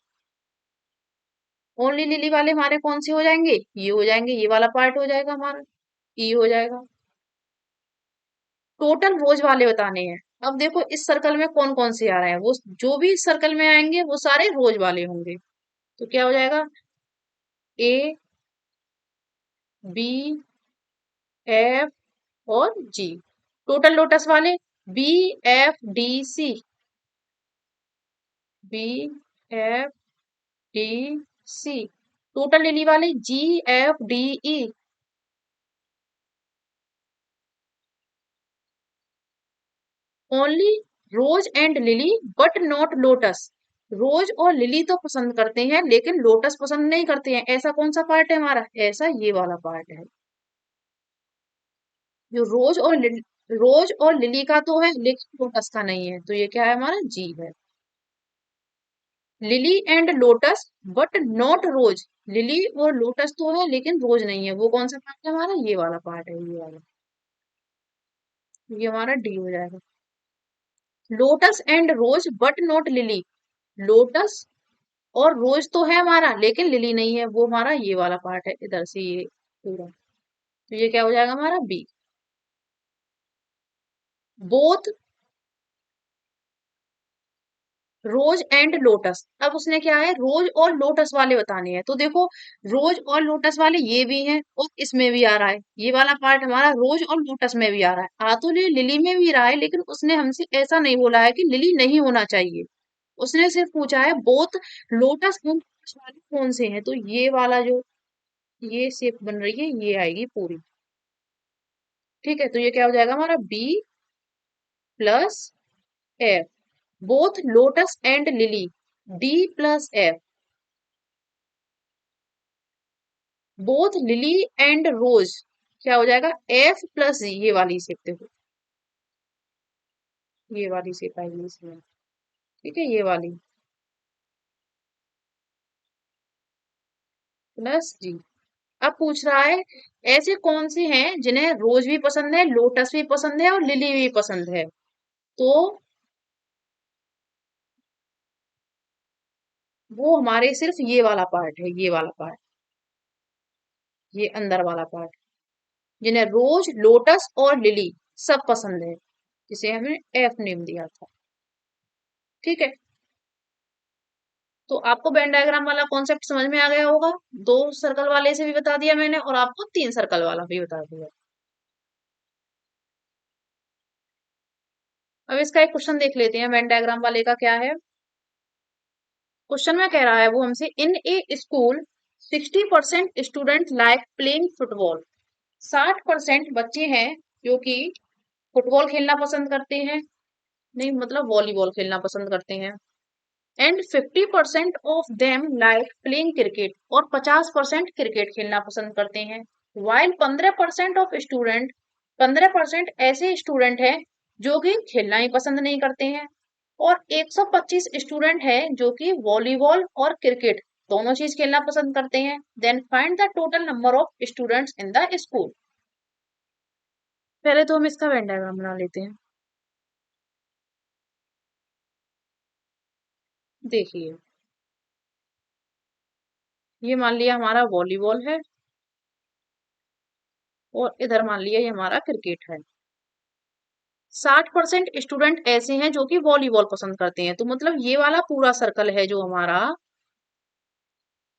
ओनली लिली वाले हमारे कौन से हो जाएंगे, ये हो जाएंगे, ये वाला पार्ट हो जाएगा हमारा, ई हो जाएगा। टोटल रोज वाले बताने हैं। अब देखो इस सर्कल में कौन कौन से आ रहे हैं, वो जो भी इस सर्कल में आएंगे वो सारे रोज वाले होंगे। तो क्या हो जाएगा, ए, बी, एफ और जी। टोटल लोटस वाले B, F, D, C, B, F, D, C. Total lily वाले G, F, D, E. Only rose and lily but not lotus, rose और लिली तो पसंद करते हैं लेकिन लोटस पसंद नहीं करते हैं। ऐसा कौन सा पार्ट है हमारा, ऐसा ये वाला पार्ट है, जो रोज और लिली का तो है लेकिन लोटस का नहीं है। तो ये क्या है, हमारा जी है। Lily and lotus but not rose, lily और लोटस तो है लेकिन रोज नहीं है, वो कौन सा पार्ट है हमारा, ये वाला पार्ट है, ये वाला। ये हमारा डी हो जाएगा। Lotus and rose but not lily, lotus और रोज तो है हमारा लेकिन लिली नहीं है, वो हमारा ये वाला पार्ट है, इधर से ये पूरा। तो ये क्या हो जाएगा हमारा, B. Both rose and lotus. अब उसने क्या है, रोज और लोटस वाले बताने हैं। तो देखो रोज और लोटस वाले ये भी हैं और इसमें भी आ रहा है, ये वाला पार्ट हमारा रोज और लोटस में भी आ रहा है, आ तो लिली में भी रहा है, लेकिन उसने हमसे ऐसा नहीं बोला है कि लिली नहीं होना चाहिए। उसने सिर्फ पूछा है बोथ लोटस एंड वाले कौन से हैं, तो ये वाला जो ये शेप बन रही है ये आएगी पूरी। ठीक है, तो ये क्या हो जाएगा हमारा B plus F, both lotus and lily D plus F, both lily and rose क्या हो जाएगा एफ प्लस जी। ये वाली शेप देखो, ये वाली शेप आएगी इसमें। ठीक है, ये वाली प्लस जी। अब पूछ रहा है ऐसे कौन से हैं जिन्हें रोज भी पसंद है, लोटस भी पसंद है और लिली भी पसंद है। तो वो हमारे सिर्फ ये वाला पार्ट है, ये वाला पार्ट, ये अंदर वाला पार्ट, जिन्हें रोज लोटस और लिली सब पसंद है, जिसे हमने एफ नेम दिया था। ठीक है, तो आपको वेन डायग्राम वाला कॉन्सेप्ट समझ में आ गया होगा। दो सर्कल वाले से भी बता दिया मैंने और आपको तीन सर्कल वाला भी बता दिया। अब इसका एक क्वेश्चन देख लेते हैं, वेन डायग्राम वाले का क्या है। क्वेश्चन में कह रहा है वो हमसे, in a school 60% student like playing football. 60% बच्चे हैं जो कि फुटबॉल खेलना पसंद करते हैं, नहीं मतलब वॉलीबॉल खेलना पसंद करते हैं। And 50% of them like playing cricket, और 50% क्रिकेट खेलना पसंद करते हैं। वाइल 15% ऑफ स्टूडेंट, 15% ऐसे स्टूडेंट हैं जो कि खेलना ही पसंद नहीं करते हैं। और 125 स्टूडेंट हैं जो कि वॉलीबॉल और क्रिकेट दोनों चीज खेलना पसंद करते हैं। Then find the total number of students in the school. पहले तो हम इसका वेन डायग्राम बना लेते हैं। देखिए, ये मान लिया हमारा वॉलीबॉल है और इधर मान लिया ये हमारा क्रिकेट है। 60% स्टूडेंट ऐसे हैं जो कि वॉलीबॉल पसंद करते हैं, तो मतलब ये वाला पूरा सर्कल है जो हमारा,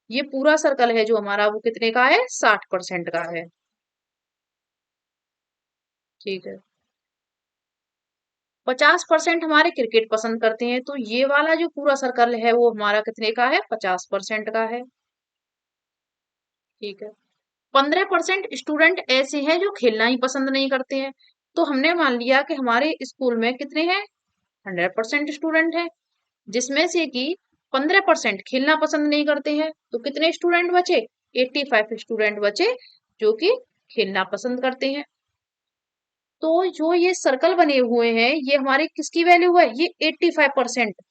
ये पूरा सर्कल है जो हमारा वो कितने का है 60% का है। ठीक है, 50% हमारे क्रिकेट पसंद करते हैं, तो ये वाला जो पूरा सर्कल है वो हमारा कितने का है 50% का है। ठीक है, 15% स्टूडेंट ऐसे हैं जो खेलना ही पसंद नहीं करते हैं, तो हमने मान लिया कि हमारे स्कूल में कितने हैं 100% स्टूडेंट हैं, जिसमें से कि 15% खेलना पसंद नहीं करते हैं, तो कितने स्टूडेंट बचे 85 स्टूडेंट बचे जो कि खेलना पसंद करते हैं। तो जो ये सर्कल बने हुए हैं ये हमारे किसकी वैल्यू है, ये 85%।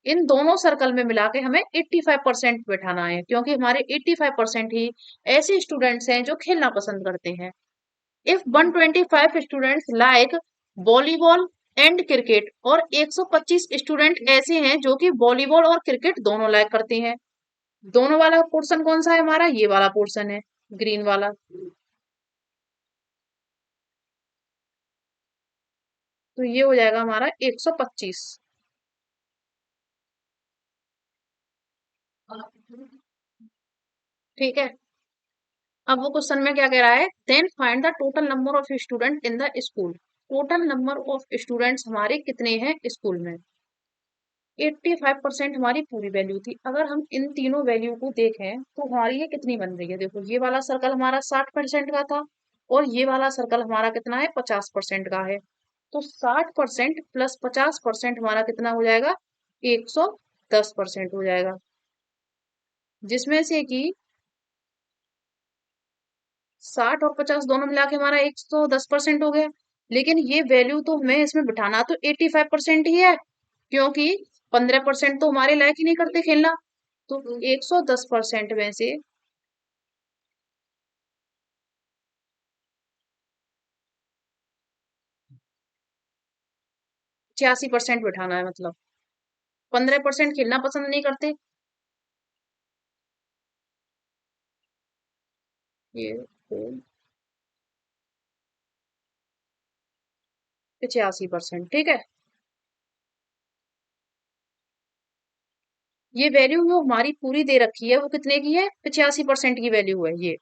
इन दोनों सर्कल में मिला के हमें 85% बैठाना है, क्योंकि हमारे 85% ही ऐसे स्टूडेंट्स हैं जो खेलना पसंद करते हैं। If 125 students like volleyball and cricket, और 125 स्टूडेंट ऐसे हैं जो कि वॉलीबॉल और क्रिकेट दोनों लाइक करते हैं। दोनों वाला पोर्शन कौन सा है हमारा, ये वाला पोर्शन है, ग्रीन वाला। तो ये हो जाएगा हमारा 125। ठीक है, अब वो क्वेश्चन में क्या कह रहा है, then find the total number of student in the school. Total number of students हमारे कितने हैं स्कूल में। 85% हमारी पूरी वैल्यू थी। अगर हम इन तीनों वैल्यू को देखें तो हमारी ये कितनी बन रही है, देखो ये वाला सर्कल हमारा 60% का था और ये वाला सर्कल हमारा कितना है 50% का है। तो 60% प्लस 50% हमारा कितना हो जाएगा 110% हो जाएगा, जिसमें से कि 60 और 50 दोनों मिला के हमारा 110% हो गया। लेकिन ये वैल्यू तो हमें इसमें बिठाना तो 85% ही है, क्योंकि 15% तो हमारे लायक ही नहीं करते खेलना। तो 110% में से 86% बिठाना है, मतलब 15% खेलना पसंद नहीं करते। ये 85%। ठीक है, ये वैल्यू जो हमारी पूरी दे रखी है वो कितने की है 85% की वैल्यू है ये।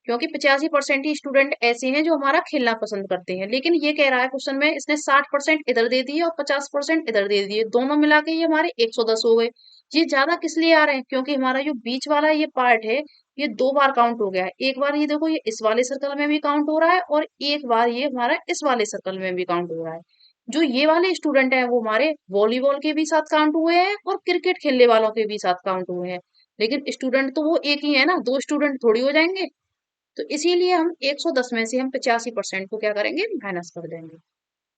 क्योंकि 85% ही स्टूडेंट ऐसे हैं जो हमारा खेलना पसंद करते हैं। लेकिन ये कह रहा है क्वेश्चन में, इसने 60% इधर दे दिए और 50% इधर दे दिए, दोनों मिला के ये हमारे 110 हो गए। ये ज्यादा किस लिए आ रहे हैं? क्योंकि हमारा जो बीच वाला ये पार्ट है, ये 2 बार काउंट हो गया है। एक बार ये देखो, ये इस वाले सर्कल में भी काउंट हो रहा है और एक बार ये हमारा इस वाले सर्कल में भी काउंट हो रहा है। जो ये वाले स्टूडेंट हैं वो हमारे वॉलीबॉल के भी साथ काउंट हुए हैं और क्रिकेट खेलने वालों के भी साथ काउंट हुए हैं। लेकिन स्टूडेंट तो वो एक ही है ना, दो स्टूडेंट थोड़ी हो जाएंगे। तो इसीलिए हम 110 में से हम 85% को क्या करेंगे, माइनस कर देंगे।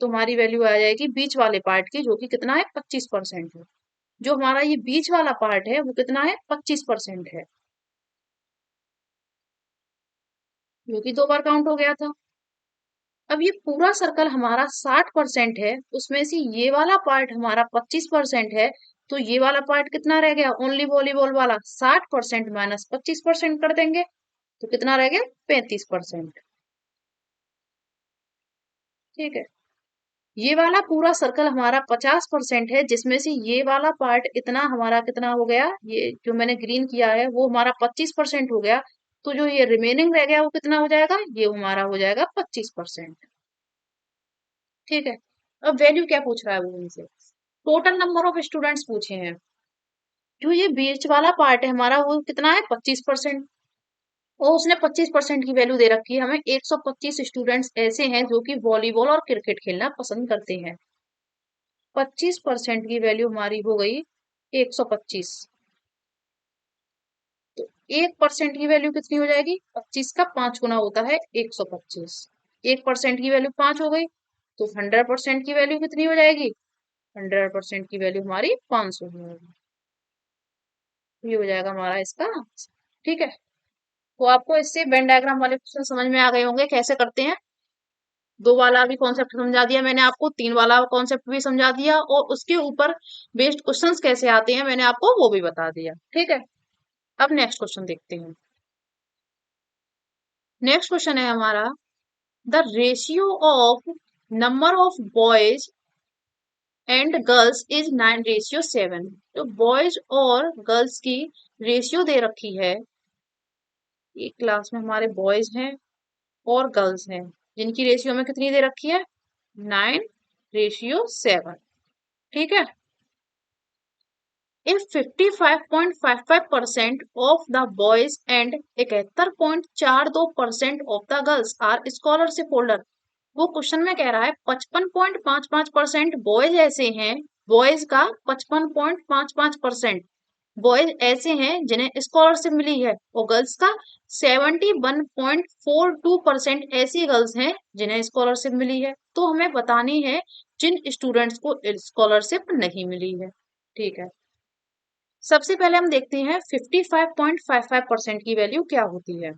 तो हमारी वैल्यू आ जाएगी बीच वाले पार्ट की, जो कि कितना है, 25% है। जो हमारा ये बीच वाला पार्ट है वो कितना है, 25% है, जो कि 2 बार काउंट हो गया था। अब ये पूरा सर्कल हमारा 60% है, उसमें से ये वाला पार्ट हमारा 25% है। तो ये वाला पार्ट कितना रह गया, ओनली वॉलीबॉल वाला, 60% माइनस 25% कर देंगे, तो कितना रह गया, 35%। ठीक है। ये वाला पूरा सर्कल हमारा 50% है, जिसमें से ये वाला पार्ट इतना हमारा कितना हो गया, ये जो मैंने ग्रीन किया है वो हमारा 25% हो गया। तो जो ये रिमेनिंग रह गया वो कितना हो जाएगा, ये हमारा हो जाएगा 25%। ठीक है। अब वैल्यू क्या पूछ रहा है वो हमसे, टोटल नंबर ऑफ स्टूडेंट्स पूछे हैं। जो ये बीच वाला पार्ट है हमारा वो कितना है, 25%। और उसने 25% की वैल्यू दे रखी है हमें, 125 स्टूडेंट्स ऐसे हैं जो कि वॉलीबॉल और क्रिकेट खेलना पसंद करते हैं। 25% की वैल्यू हमारी हो गई 125। तो 1% की वैल्यू कितनी हो जाएगी, 25 का 5 गुना होता है 125। 1% की वैल्यू 5 हो गई, तो 100% की वैल्यू कितनी हो जाएगी, 100% की वैल्यू हमारी 500 हो जाएगी। ये हो जाएगा हमारा इसका आंसर। ठीक है। तो आपको इससे वेन डायग्राम वाले क्वेश्चन समझ में आ गए होंगे कैसे करते हैं। 2 वाला भी कॉन्सेप्ट समझा दिया मैंने आपको, 3 वाला कॉन्सेप्ट भी समझा दिया, और उसके ऊपर बेस्ड क्वेश्चंस कैसे आते हैं मैंने आपको वो भी बता दिया। ठीक है। अब नेक्स्ट क्वेश्चन देखते हैं। नेक्स्ट क्वेश्चन है हमारा, the ratio of number of boys and girls is 9:7। तो बॉयज और गर्ल्स की रेशियो दे रखी है। एक क्लास में हमारे बॉयज हैं और गर्ल्स हैं, जिनकी रेशियो में कितनी दे रखी है, 9:7। ठीक है। If 55.55% of the boys and 71.42% of the girls are scholarship holder, वो क्वेश्चन में कह रहा है 55.55% बॉयज ऐसे हैं, बॉयज का 55.55% बॉयज ऐसे हैं जिन्हें स्कॉलरशिप मिली है, और गर्ल्स का 71.42% ऐसी गर्ल्स हैं जिन्हें स्कॉलरशिप मिली है। तो हमें बतानी है जिन स्टूडेंट्स को स्कॉलरशिप नहीं मिली है। ठीक है। सबसे पहले हम देखते हैं 55.55% की वैल्यू क्या होती है।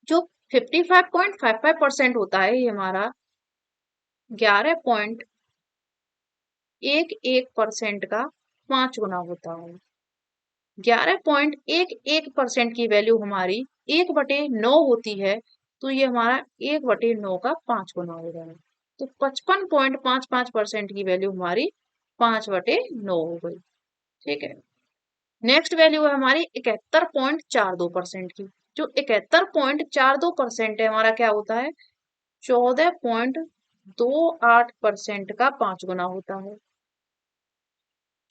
जो 55.55% होता है ये हमारा 11.11% का 5 गुना होता है। 11.11% की वैल्यू हमारी 1/9 होती है, तो ये हमारा 1/9 का 5 गुना हो रहा है। तो 55.55% की वैल्यू हमारी 5/9 हो गई। ठीक है। नेक्स्ट वैल्यू है हमारी 71.42% की। जो 71.42% है हमारा क्या होता है, 14.28% का 5 गुना होता है।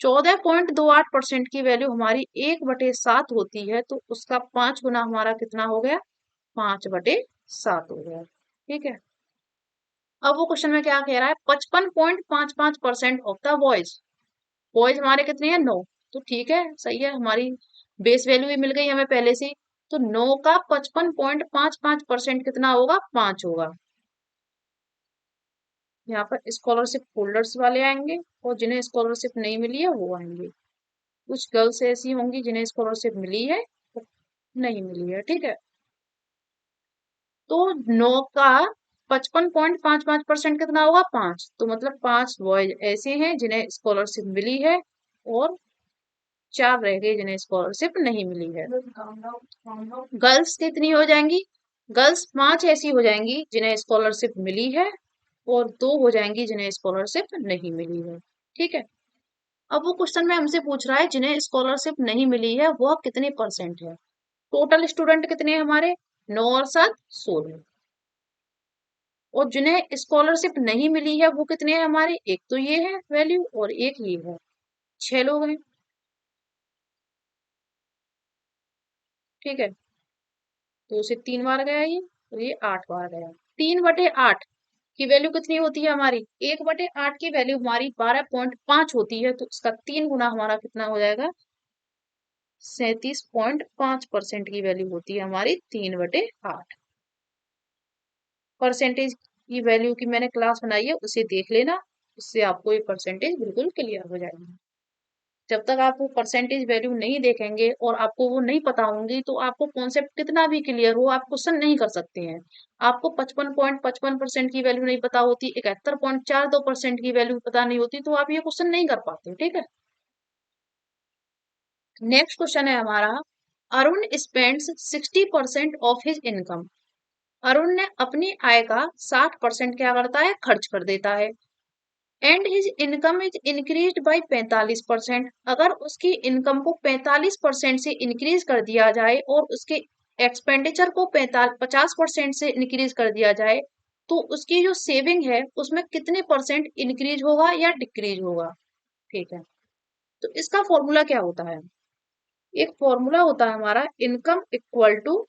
14.28% की वैल्यू हमारी 1/7 होती है, तो उसका 5 गुना हमारा कितना हो गया, 5/7 हो गया। ठीक है। अब वो क्वेश्चन में क्या कह रहा है, 55.55% ऑफ द बॉयज, बॉयज हमारे कितने हैं, 9। तो ठीक है, सही है, हमारी बेस वैल्यू भी मिल गई हमें पहले से। तो 9 का 55.55% कितना होगा, 5 होगा। यहाँ पर स्कॉलरशिप होल्डर्स वाले आएंगे, और जिन्हें स्कॉलरशिप नहीं मिली है वो आएंगे। कुछ गर्ल्स ऐसी होंगी जिन्हें स्कॉलरशिप मिली है, नहीं मिली है। ठीक है। तो 9 का 55.55% कितना होगा, 5। तो मतलब 5 बॉयज ऐसे हैं जिन्हें स्कॉलरशिप मिली है, और 4 रह गए जिन्हें स्कॉलरशिप नहीं मिली है। गर्ल्स कितनी हो जाएंगी, गर्ल्स 5 ऐसी हो जाएंगी जिन्हें स्कॉलरशिप मिली है, और 2 हो जाएंगी जिन्हें स्कॉलरशिप नहीं मिली है। ठीक है। अब वो क्वेश्चन में हमसे पूछ रहा है जिन्हें स्कॉलरशिप नहीं मिली है वह कितने परसेंट है। टोटल स्टूडेंट कितने हैं हमारे, 9 और 7 16। और जिन्हें स्कॉलरशिप नहीं मिली है वो कितने हैं हमारे, एक तो ये है वैल्यू और एक ये है, 6 लोग हैं। ठीक है, तो उसे 3 बार गया ये, और ये 8 बार गया। 3/8 की वैल्यू कितनी होती है हमारी, 1/8 की वैल्यू हमारी 12.5 होती है, तो इसका 3 गुना हमारा कितना हो जाएगा, 37.5% की वैल्यू होती है हमारी 3/8। परसेंटेज की वैल्यू की मैंने क्लास बनाई है, उसे देख लेना, उससे आपको ये परसेंटेज बिल्कुल क्लियर हो जाएगी। जब तक आप वो परसेंटेज वैल्यू नहीं देखेंगे और आपको वो नहीं पता होंगी, तो आपको कॉन्सेप्ट कितना भी क्लियर हो, आप क्वेश्चन नहीं कर सकते हैं। आपको 55.55% की वैल्यू नहीं पता होती, 71.42% की वैल्यू पता नहीं होती, तो आप ये क्वेश्चन नहीं कर पाते। ठीक है, नेक्स्ट क्वेश्चन है हमारा, Arun spends 60% of his income. Arun ने अपनी आय का 60% क्या करता है, खर्च कर देता है। And his income is increase by 45%। अगर उसकी इनकम को 45% से इंक्रीज कर दिया जाए और उसके एक्सपेंडिचर को 50% से इंक्रीज कर दिया जाए, तो उसकी जो सेविंग है उसमें कितने परसेंट इंक्रीज होगा या डिक्रीज होगा। ठीक है, तो इसका फॉर्मूला क्या होता है, एक फॉर्मूला होता है हमारा, income equal to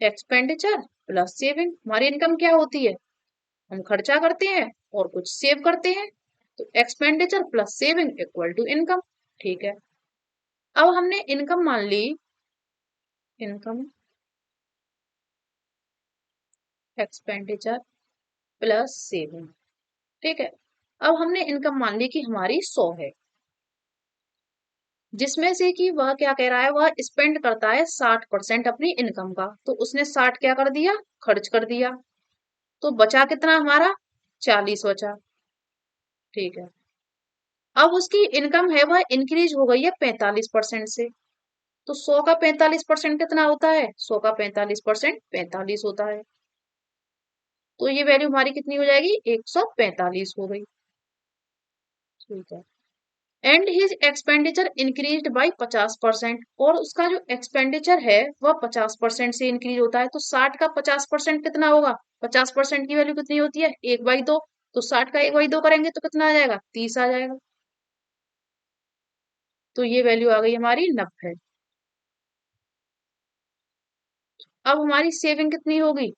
expenditure plus saving. हमारी इनकम क्या होती है, हम खर्चा करते हैं और कुछ सेव करते हैं, तो expenditure plus saving equal to income. ठीक है, अब हमने इनकम मान ली, इनकम एक्सपेंडिचर प्लस सेविंग। ठीक है, अब हमने इनकम मान ली कि हमारी 100 है, जिसमें से कि वह क्या कह रहा है, वह स्पेंड करता है 60% अपनी इनकम का, तो उसने 60 क्या कर दिया, खर्च कर दिया, तो बचा कितना हमारा, 40 बचा। ठीक है, अब उसकी इनकम है वह इंक्रीज हो गई है 45% से, तो 100 का 45% कितना होता है, 100 का 45% 45 होता है, तो ये वैल्यू हमारी कितनी हो जाएगी, 145 हो गई। ठीक है, and his expenditure increase by 50%, और उसका जो एक्सपेंडिचर है वह 50% से इंक्रीज होता है, तो 60 का 50% कितना होगा, 50% की वैल्यू कितनी होती है, 1/2, तो 60 का 1/2 करेंगे तो कितना आ जाएगा, 30 आ जाएगा, तो ये वैल्यू आ गई हमारी 90। अब हमारी सेविंग कितनी होगी,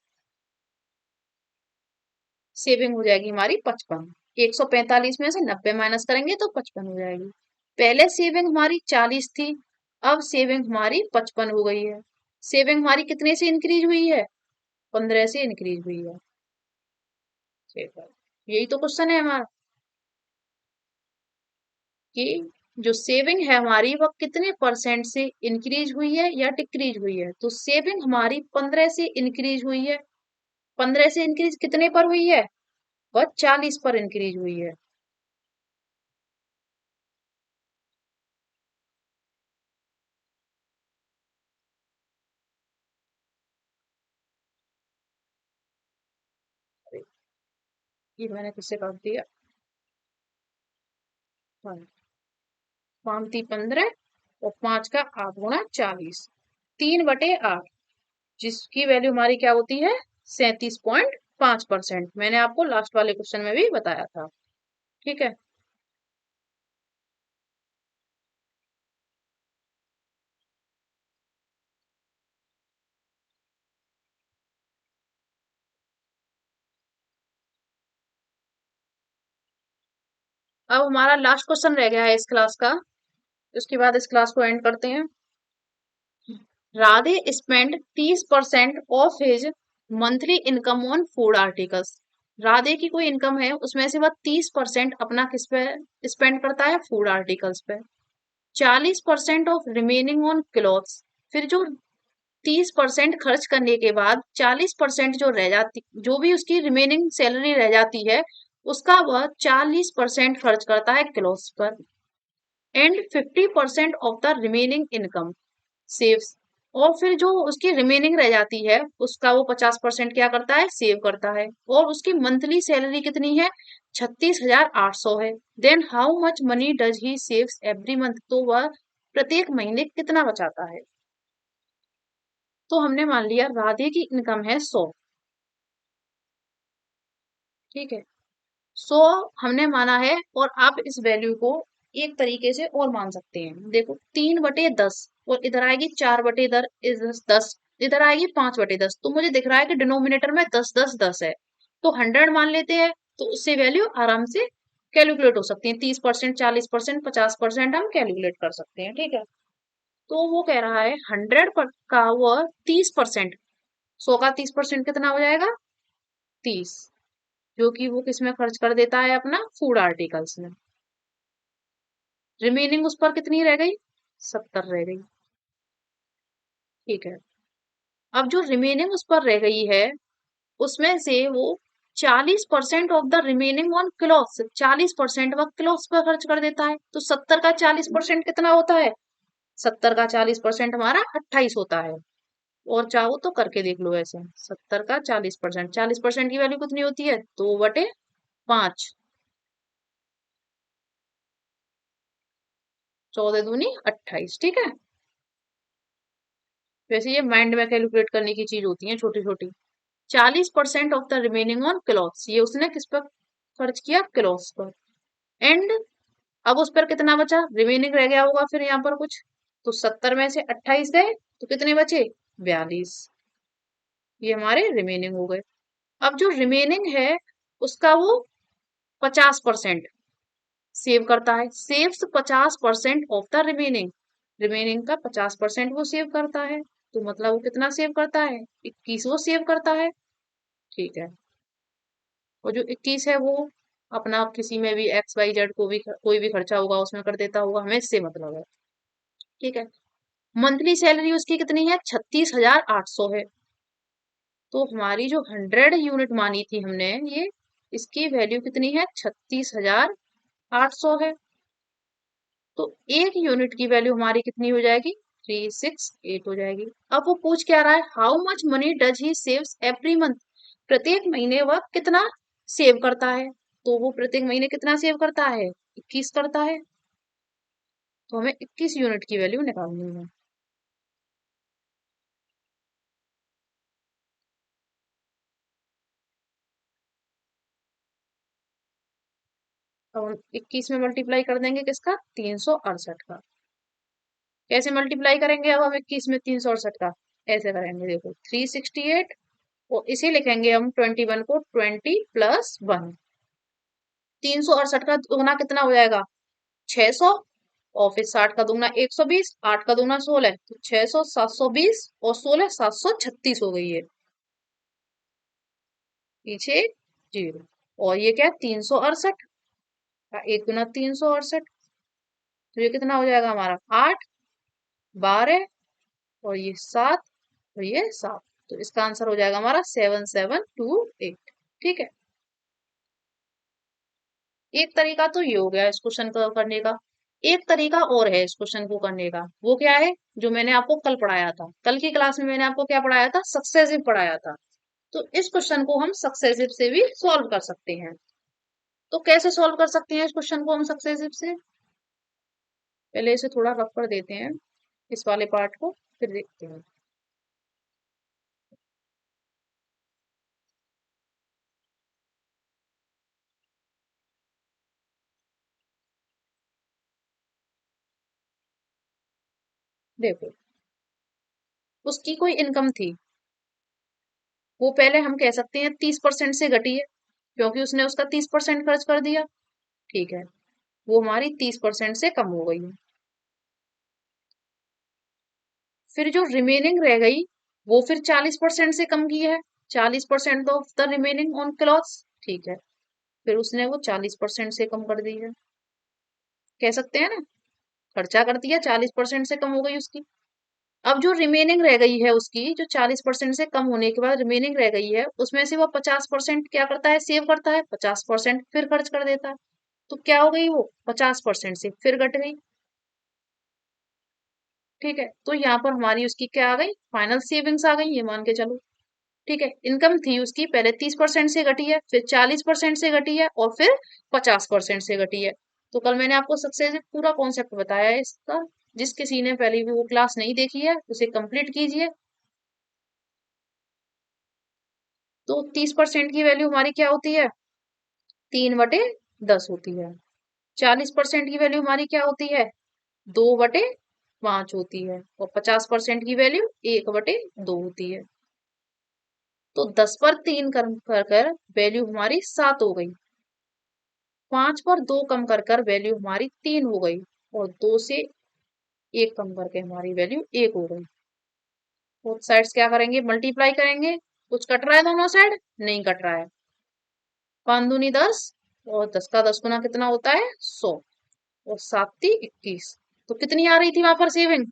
सेविंग हो जाएगी हमारी 55। 145 में से 90 माइनस करेंगे तो 55 हो जाएगी। पहले सेविंग हमारी 40 थी, अब सेविंग हमारी 55 हो गई है। सेविंग हमारी कितने से इंक्रीज हुई है, 15 से इंक्रीज हुई है। ठीक है, यही तो क्वेश्चन है हमारा कि जो सेविंग है हमारी वह कितने परसेंट से इंक्रीज हुई है या डिक्रीज हुई है, तो सेविंग हमारी 15 से इंक्रीज हुई है। 15 से इंक्रीज कितने पर हुई है, वह 40 पर इंक्रीज हुई है। ये मैंने किससे काट दिया, हाँ, 5×3 = 15 और 5 का 8×40, 3/8, जिसकी वैल्यू हमारी क्या होती है, 37.5%। मैंने आपको लास्ट वाले क्वेश्चन में भी बताया था। ठीक है, अब हमारा लास्ट क्वेश्चन रह गया है इस क्लास का, उसके बाद इस क्लास को एंड करते हैं। Radhe spend 30% of his monthly income on food articles. Radhe की कोई इनकम है, उसमें से वह 30% अपना किस पे स्पेंड करता है, फूड आर्टिकल्स पे। 40% ऑफ रिमेनिंग ऑन क्लॉथ्स। फिर जो 30% खर्च करने के बाद 40% जो रह जाती, जो भी उसकी रिमेनिंग सैलरी रह जाती है, उसका वह 40% खर्च करता है क्लॉथ्स पर। And 50% of the remaining income saves. और फिर जो उसकी रिमेनिंग रह जाती है उसका वो 50% क्या करता है, सेव करता है। और उसकी मंथली सैलरी कितनी है, 36,800 है। Then how much money does he saves every month, तो वह प्रत्येक महीने कितना बचाता है। तो हमने मान लिया राधे की इनकम है 100, ठीक है, 100 हमने माना है। और आप इस वैल्यू को एक तरीके से और मान सकते हैं, देखो 3/10 और इधर आएगी 4/10, इधर आएगी 5/10, तो मुझे दिख रहा है कि डिनोमिनेटर में 10 10 10 है, तो 100 मान लेते हैं, तो उससे वैल्यू आराम से कैलकुलेट हो सकती है, 30%, 40%, 50% हम कैलकुलेट कर सकते हैं, ठीक है। तो वो कह रहा है 100 का वो 30%, 100 का 30% कितना हो जाएगा, 30, जो कि वो किस में खर्च कर देता है, अपना फूड आर्टिकल्स में। रिमेनिंग उस पर कितनी रह गई, 70 रह गई, ठीक है। अब जो रिमेनिंग उस पर रह गई है, उसमें से वो 40% of the remaining on clothes, 40% वह क्लॉथ्स पर खर्च कर देता है। तो 70 का 40% कितना होता है, 70 का 40% हमारा 28 होता है। और चाहो तो करके देख लो ऐसे, 70 का 40%, 40% की वैल्यू कितनी होती है, 2/5, 14 दूनी 28, ठीक है। वैसे ये माइंड में कैलकुलेट करने की चीज होती है, छोटी छोटी। 40% of the remaining on clothes, ये उसने किस पर खर्च किया, क्लॉथ्स पर। एंड अब उस पर कितना बचा, रिमेनिंग रह गया होगा फिर यहाँ पर कुछ, तो 70 में से 28 गए तो कितने बचे, 42, ये हमारे रिमेनिंग हो गए। अब जो रिमेनिंग है उसका वो 50% सेव करता है, saves 50% of the remaining, remaining का 50% वो सेव करता है। तो मतलब वो कितना सेव करता है, 21 वो सेव करता है, ठीक है। और जो 21 है वो अपना किसी में भी XYZ को भी कोई भी खर्चा होगा उसमें कर देता होगा, हमें इससे मतलब है, ठीक है। मंथली सैलरी उसकी कितनी है, 36,800 है। तो हमारी जो 100 यूनिट मानी थी हमने, ये इसकी वैल्यू कितनी है, 36,800 है। तो एक यूनिट की वैल्यू हमारी कितनी हो जाएगी, 368 हो जाएगी। अब वो पूछ क्या रहा है, how much money does he saves every month, प्रत्येक महीने वह कितना सेव करता है। तो वो प्रत्येक महीने कितना सेव करता है, 21 करता है। तो हमें 21 यूनिट की वैल्यू निकालनी है। तो हम 21 में मल्टीप्लाई कर देंगे किसका, 368 का। कैसे मल्टीप्लाई करेंगे अब हम 21 में 368 का, ऐसे करेंगे, देखो 368, और इसे लिखेंगे हम 21 को 20 प्लस 1, 368 का दुगना कितना हो जाएगा, 600, और फिर 60 का दुगना 120, 8 का दुगना 16, तो 600, 720 और 16, 736 हो गई है, पीछे जीरो। और ये क्या है, 368 का 1 गुना 368, तो ये कितना हो जाएगा हमारा, 8, 12 और ये 7 और ये 7। तो इसका आंसर हो जाएगा हमारा 7728, ठीक है। एक तरीका तो ये हो गया इस क्वेश्चन को करने का। एक तरीका और है इस क्वेश्चन को करने का, वो क्या है, जो मैंने आपको कल पढ़ाया था, कल की क्लास में मैंने आपको क्या पढ़ाया था, सक्सेसिव पढ़ाया था। तो इस क्वेश्चन को हम सक्सेसिव से भी सॉल्व कर सकते हैं। तो कैसे सॉल्व कर सकते हैं इस क्वेश्चन को हम सक्सेसिव से, पहले इसे थोड़ा रफ कर देते हैं, इस वाले पार्ट को, फिर देखते हैं। देखो, उसकी कोई इनकम थी, वो पहले हम कह सकते हैं 30% से घटी है, क्योंकि उसने उसका 30% खर्च कर दिया, ठीक है। वो हमारी 30% से कम हो गई है। फिर जो रिमेनिंग रह गई, वो फिर 40% से कम की है, 40% of the remaining on clothes, ठीक है। फिर उसने वो 40% से कम कर दी है, कह सकते हैं ना, खर्चा कर दिया, 40% से कम हो गई उसकी। अब जो रिमेनिंग रह गई है उसकी, जो 40% से कम होने के बाद रिमेनिंग रह गई है, उसमें से वो 50% क्या करता है, सेव करता है, 50% फिर खर्च कर देता है। तो क्या हो गई, वो 50% से फिर घट गई, ठीक है। तो यहाँ पर हमारी उसकी क्या आ गई, फाइनल सेविंग्स आ गई, ये मान के चलो, ठीक है। इनकम थी उसकी, पहले 30% से घटी है, फिर 40% से घटी है, और फिर 50% से घटी है। तो कल मैंने आपको सबसे पूरा कॉन्सेप्ट बताया है इसका, जिस किसी ने पहले भी वो क्लास नहीं देखी है उसे कंप्लीट कीजिए। तो 30% की वैल्यू हमारी क्या होती है? 3/10 होती है। 40% की वैल्यू हमारी क्या होती है? 2/5 होती है। और 50% की वैल्यू 1/2 होती है। तो 10 पर 3 कर कर वैल्यू हमारी 7 हो गई। 5 पर 2 कम कर कर वैल्यू हमारी 3 हो गई। और 2 से 1 कम करके हमारी वैल्यू 1 हो गई। बोथ साइड्स क्या करेंगे? मल्टीप्लाई करेंगे। कुछ कट रहा है दोनों साइड? नहीं कट रहा है। 5 दूनी 10 और 10 का 10 गुना कितना होता है? 100। और 7 × 21। तो कितनी आ रही थी वहां पर सेविंग?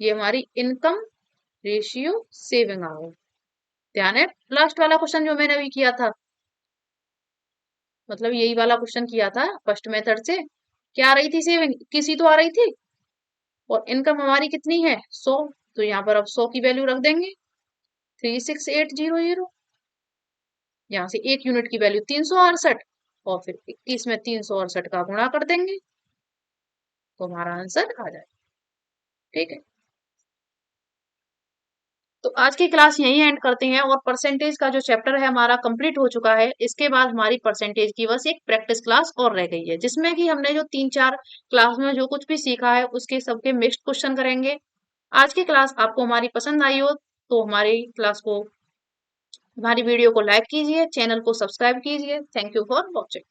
ये हमारी इनकम रेशियो सेविंग आ गई। ध्यान है लास्ट वाला क्वेश्चन जो मैंने अभी किया था, मतलब यही वाला क्वेश्चन किया था फर्स्ट मेथड से। क्या आ रही थी सेविंग? किसी तो आ रही थी। और इनकम हमारी कितनी है? 100। तो यहाँ पर अब 100 की वैल्यू रख देंगे 36800। यहाँ से 1 यूनिट की वैल्यू 368 और फिर 21 में 368 का गुणा कर देंगे तो हमारा आंसर आ जाए। ठीक है, तो आज की क्लास यही एंड करते हैं। और परसेंटेज का जो चैप्टर है हमारा कंप्लीट हो चुका है। इसके बाद हमारी परसेंटेज की बस एक प्रैक्टिस क्लास और रह गई है, जिसमें कि हमने जो 3-4 क्लास में जो कुछ भी सीखा है उसके सबके मिक्स्ड क्वेश्चन करेंगे। आज की क्लास आपको हमारी पसंद आई हो तो हमारी वीडियो को लाइक कीजिए, चैनल को सब्सक्राइब कीजिए। Thank you for watching.